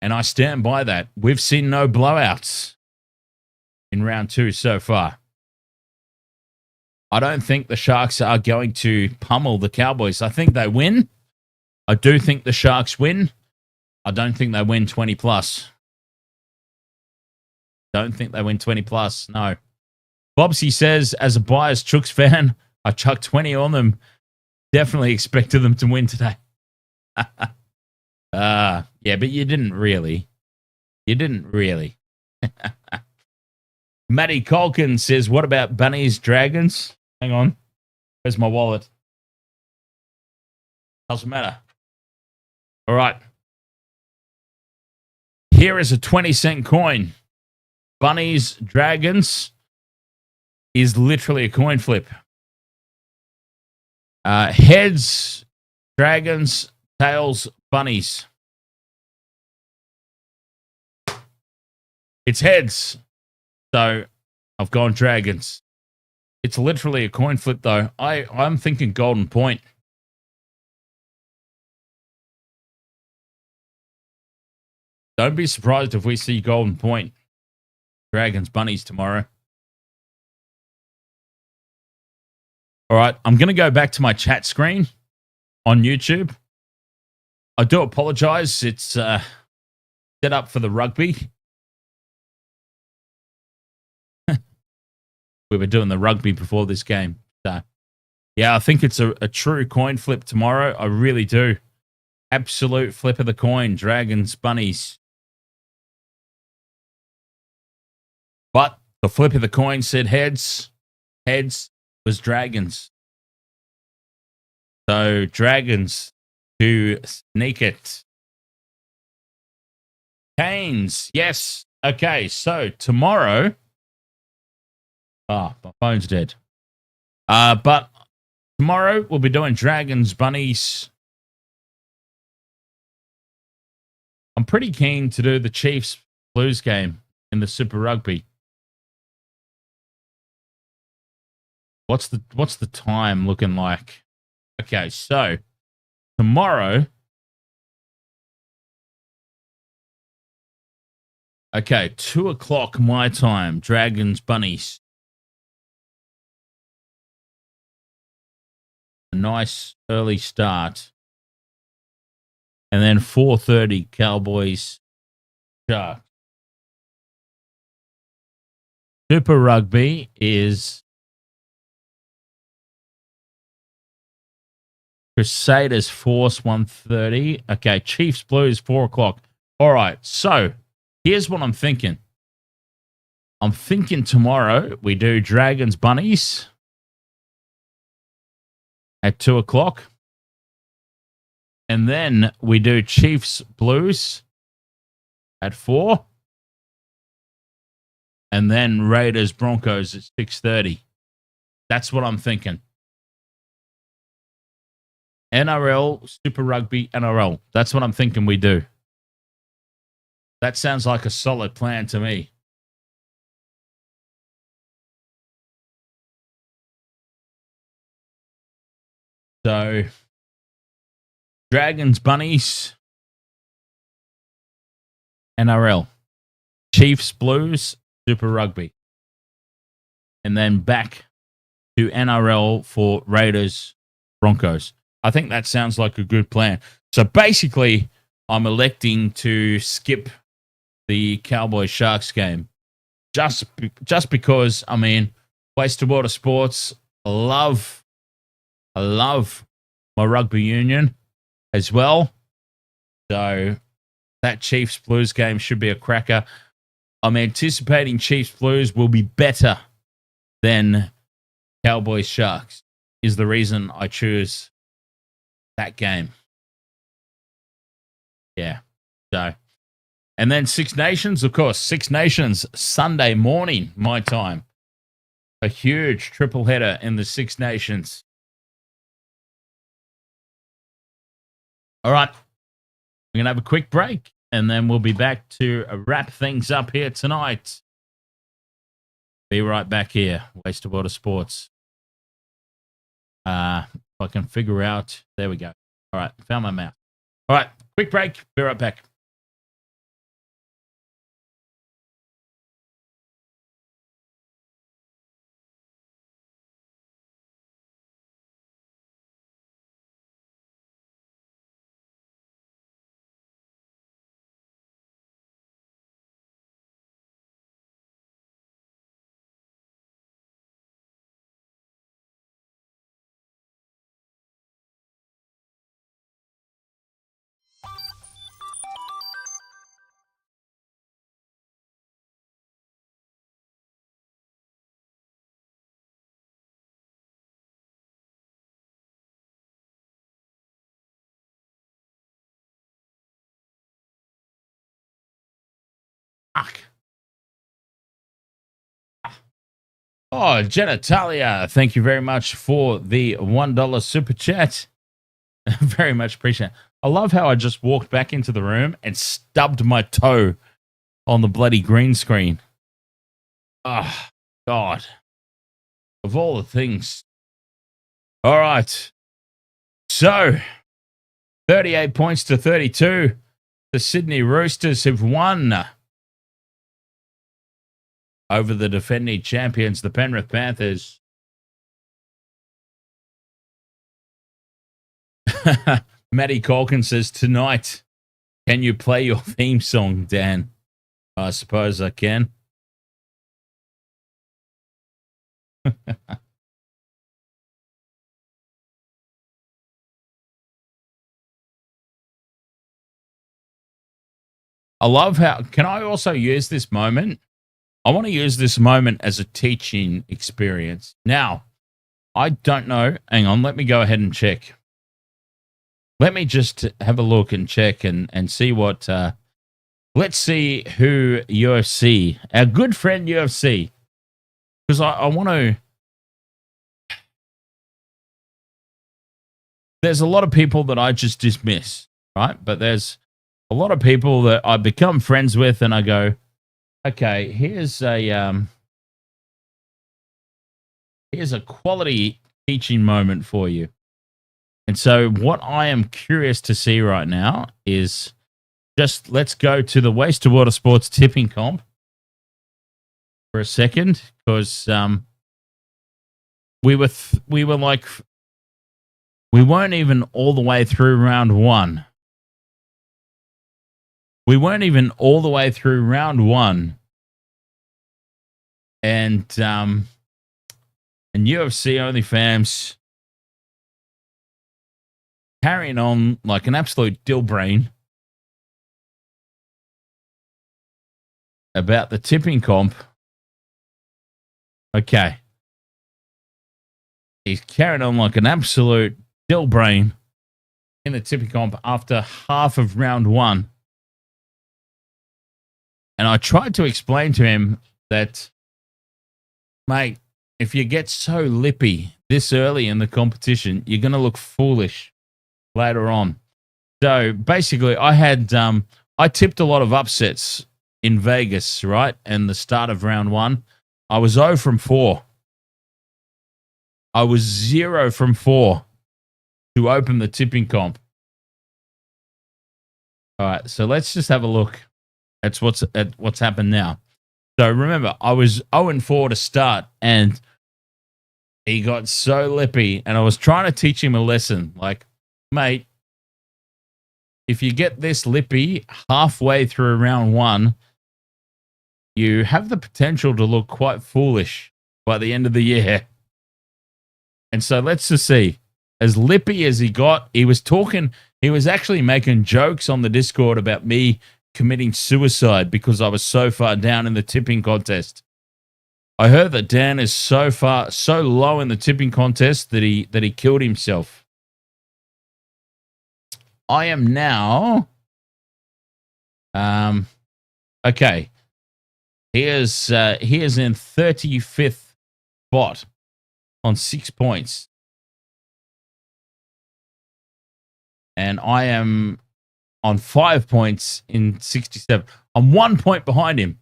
Speaker 1: And I stand by that. We've seen no blowouts in round 2 so far. I don't think the Sharks are going to pummel the Cowboys. I think they win. I do think the Sharks win. I don't think they win 20 plus. Don't think they win 20 plus. No. Bobsy says, as a biased Chooks fan, I chucked 20 on them. Definitely expected them to win today. Yeah, but you didn't really. You didn't really. Matty Colkin says, what about Bunnies, Dragons? Hang on. Where's my wallet? Doesn't matter. All right. Here is a 20-cent coin. Bunnies, Dragons is literally a coin flip. Heads, Dragons, tails, Bunnies. It's heads. So I've gone Dragons. It's literally a coin flip, though. I'm thinking Golden Point. Don't be surprised if we see Golden Point, Dragons, Bunnies tomorrow. All right, I'm going to go back to my chat screen on YouTube. I do apologize. It's set up for the rugby. We were doing the rugby before this game. So, yeah, I think it's a true coin flip tomorrow. I really do. Absolute flip of the coin. Dragons, Bunnies. But the flip of the coin said heads. Heads was Dragons. So, Dragons to sneak it. Canes, yes. Okay, so tomorrow... my phone's dead. But tomorrow we'll be doing Dragons, Bunnies. I'm pretty keen to do the Chiefs Blues game in the Super Rugby. What's the time looking like? Okay, so tomorrow. Okay, 2:00 my time. Dragons, Bunnies. A nice early start. And then 4:30 Cowboys, Sharks. Super Rugby is Crusaders Force 1:30. Okay, Chiefs Blues 4:00. All right, so here's what I'm thinking. I'm thinking tomorrow we do Dragons Bunnies at 2:00. And then we do Chiefs Blues at 4. And then Raiders Broncos at 6:30. That's what I'm thinking. NRL, Super Rugby, NRL. That's what I'm thinking we do. That sounds like a solid plan to me. So, Dragons, Bunnies, NRL. Chiefs, Blues, Super Rugby. And then back to NRL for Raiders, Broncos. I think that sounds like a good plan. So basically, I'm electing to skip the Cowboys Sharks game just because, I mean, waste of water sports. I love my rugby union as well. So that Chiefs Blues game should be a cracker. I'm anticipating Chiefs Blues will be better than Cowboys Sharks is the reason I choose that game. Yeah. So, and then Six Nations, of course, Six Nations Sunday morning, my time. A huge triple header in the Six Nations. All right. We're going to have a quick break and then we'll be back to wrap things up here tonight. Be right back here. Waste of Water Sports. If I can figure out. There we go. All right. Found my mouth. All right. Quick break. Be right back. Oh, Genitalia, thank you very much for the $1 super chat. Very much appreciate it. I love how I just walked back into the room and stubbed my toe on the bloody green screen. Oh, God. Of all the things. All right. So, 38 points to 32. The Sydney Roosters have won over the defending champions, the Penrith Panthers. Matty Colkin says, tonight, can you play your theme song, Dan? I suppose I can. I love how, can I also use this moment? I want to use this moment as a teaching experience. Now, I don't know. Hang on, let me go ahead and check. Let me just have a look and check and see what... let's see who UFC... Our good friend UFC. Because I want to... There's a lot of people that I just dismiss, right? But there's a lot of people that I become friends with and I go, okay, here's a quality teaching moment for you. And so what I am curious to see right now is just let's go to the Waste of Water Sports tipping comp for a second, because we weren't even all the way through round one. We weren't even all the way through round one. And UFC OnlyFans carrying on like an absolute dill brain about the tipping comp. Okay. He's carrying on like an absolute dill brain in the tipping comp after half of round one. And I tried to explain to him that, mate, if you get so lippy this early in the competition, you're going to look foolish later on. So basically, I tipped a lot of upsets in Vegas, right? And the start of round one, I was 0 from 4. I was 0 from 4 to open the tipping comp. All right, so let's just have a look at what's happened now. So remember, I was 0 and 4 to start, and he got so lippy, and I was trying to teach him a lesson. Like, mate, if you get this lippy halfway through round one, you have the potential to look quite foolish by the end of the year. And so let's just see. As lippy as he got, he was actually making jokes on the Discord about me committing suicide because I was so far down in the tipping contest. I heard that Dan is so low in the tipping contest that he killed himself. I am now, okay. He is in 35th spot on 6 points. And I am on 5 points in 67. I'm 1 point behind him.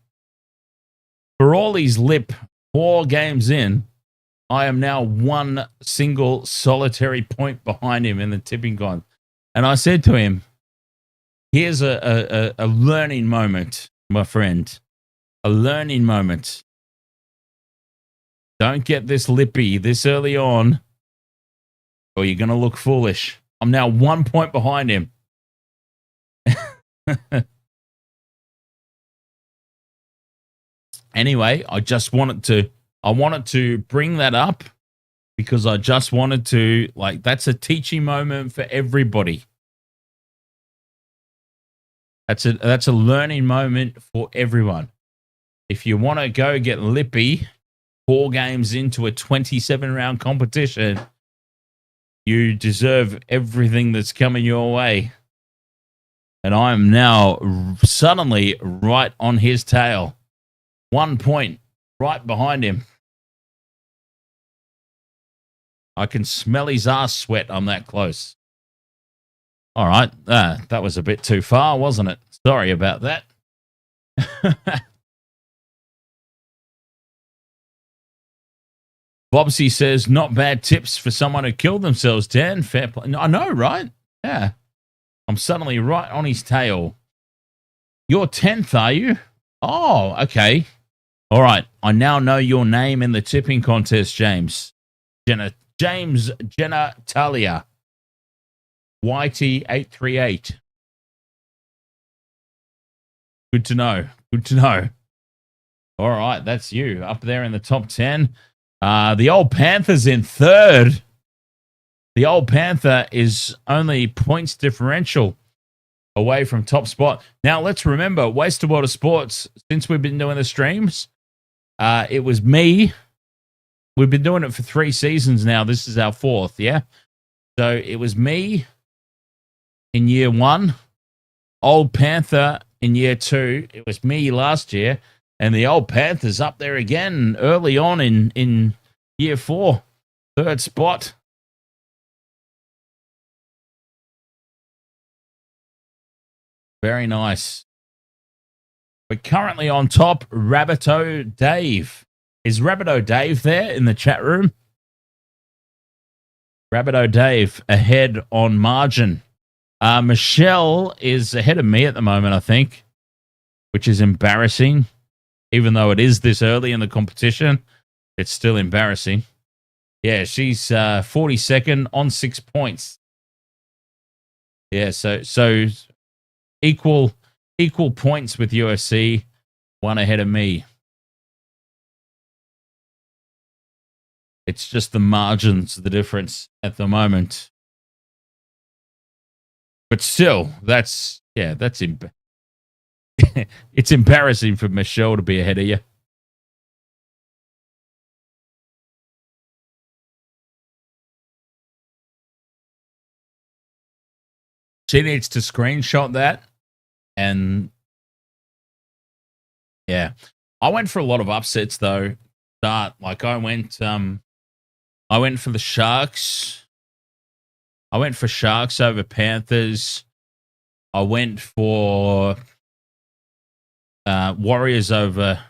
Speaker 1: For all his lip, 4 games in, I am now one single solitary point behind him in the tipping con. And I said to him, here's a learning moment, my friend. A learning moment. Don't get this lippy this early on, or you're going to look foolish. I'm now 1 point behind him. Anyway, I wanted to bring that up because I just wanted to, like, that's a teaching moment for everybody. That's a learning moment for everyone. If you want to go get lippy 4 games into a 27-round competition, you deserve everything that's coming your way. And I am now suddenly right on his tail. 1 point right behind him. I can smell his ass sweat. I'm that close. All right. That was a bit too far, wasn't it? Sorry about that. Bobsy says, not bad tips for someone who killed themselves, Dan. Fair play. I know, right? Yeah. I'm suddenly right on his tail. You're 10th, are you? Oh, okay. All right. I now know your name in the tipping contest, James. James Genitalia. YT838. Good to know. Good to know. All right. That's you up there in the top 10. The old Panthers in 3rd. The old Panther is only points differential away from top spot. Now, let's remember, Waste of Water Sports, since we've been doing the streams, it was me. We've been doing it for 3 seasons now. This is our 4th, yeah? So it was me in year 1, Old Panther in year 2. It was me last year. And the old Panthers up there again early on in year 4, 3rd spot. Very nice. We're currently on top, Rabbito Dave. Is Rabbito Dave there in the chat room? Rabbito Dave ahead on margin. Michelle is ahead of me at the moment, I think, which is embarrassing. Even though it is this early in the competition, it's still embarrassing. Yeah, she's 42nd on 6 points. Yeah, so equal points with UFC, one ahead of me. It's just the margins, the difference at the moment. But still, it's embarrassing for Michelle to be ahead of you. She needs to screenshot that. And yeah, I went for a lot of upsets though. Like I went for the Sharks. I went for Sharks over Panthers. I went for Warriors over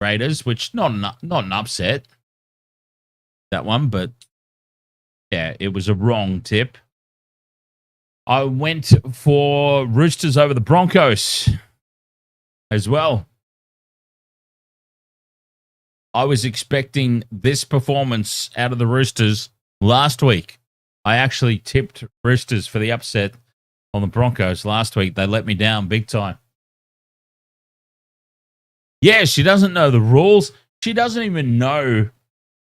Speaker 1: Raiders, which not an upset, that one, but yeah, it was a wrong tip. I went for Roosters over the Broncos as well. I was expecting this performance out of the Roosters last week. I actually tipped Roosters for the upset on the Broncos last week. They let me down big time. Yeah, she doesn't know the rules. She doesn't even know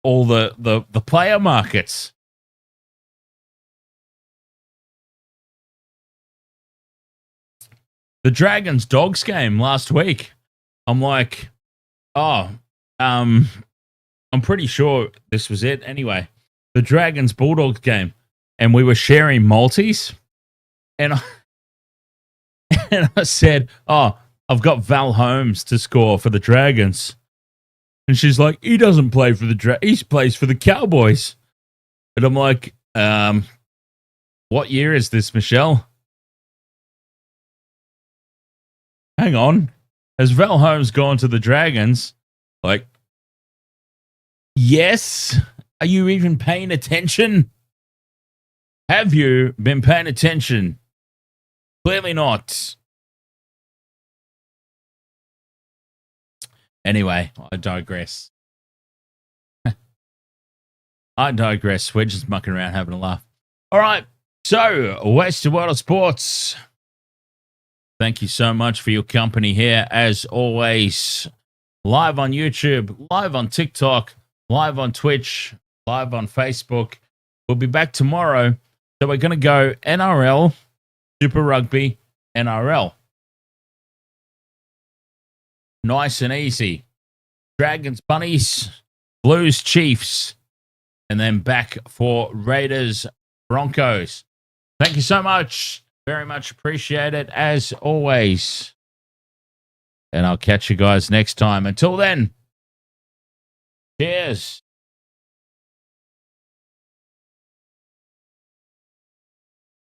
Speaker 1: all the player markets. The Dragons Dogs game last week. I'm like, I'm pretty sure this was it. Anyway, the Dragons Bulldogs game, and we were sharing multis, and I said, I've got Val Holmes to score for the Dragons. And she's like, he doesn't play for the he plays for the Cowboys. And I'm like, what year is this, Michelle? Hang on. Has Val Holmes gone to the Dragons? Like, yes. Are you even paying attention? Have you been paying attention? Clearly not. Anyway, I digress. We're just mucking around, having a laugh. All right. So, Wasted World of Sports. Thank you so much for your company here, as always. Live on YouTube, live on TikTok, live on Twitch, live on Facebook. We'll be back tomorrow. So we're going to go NRL, Super Rugby, NRL. Nice and easy. Dragons, Bunnies, Blues, Chiefs, and then back for Raiders, Broncos. Thank you so much. Very much appreciate it, as always. And I'll catch you guys next time. Until then, cheers.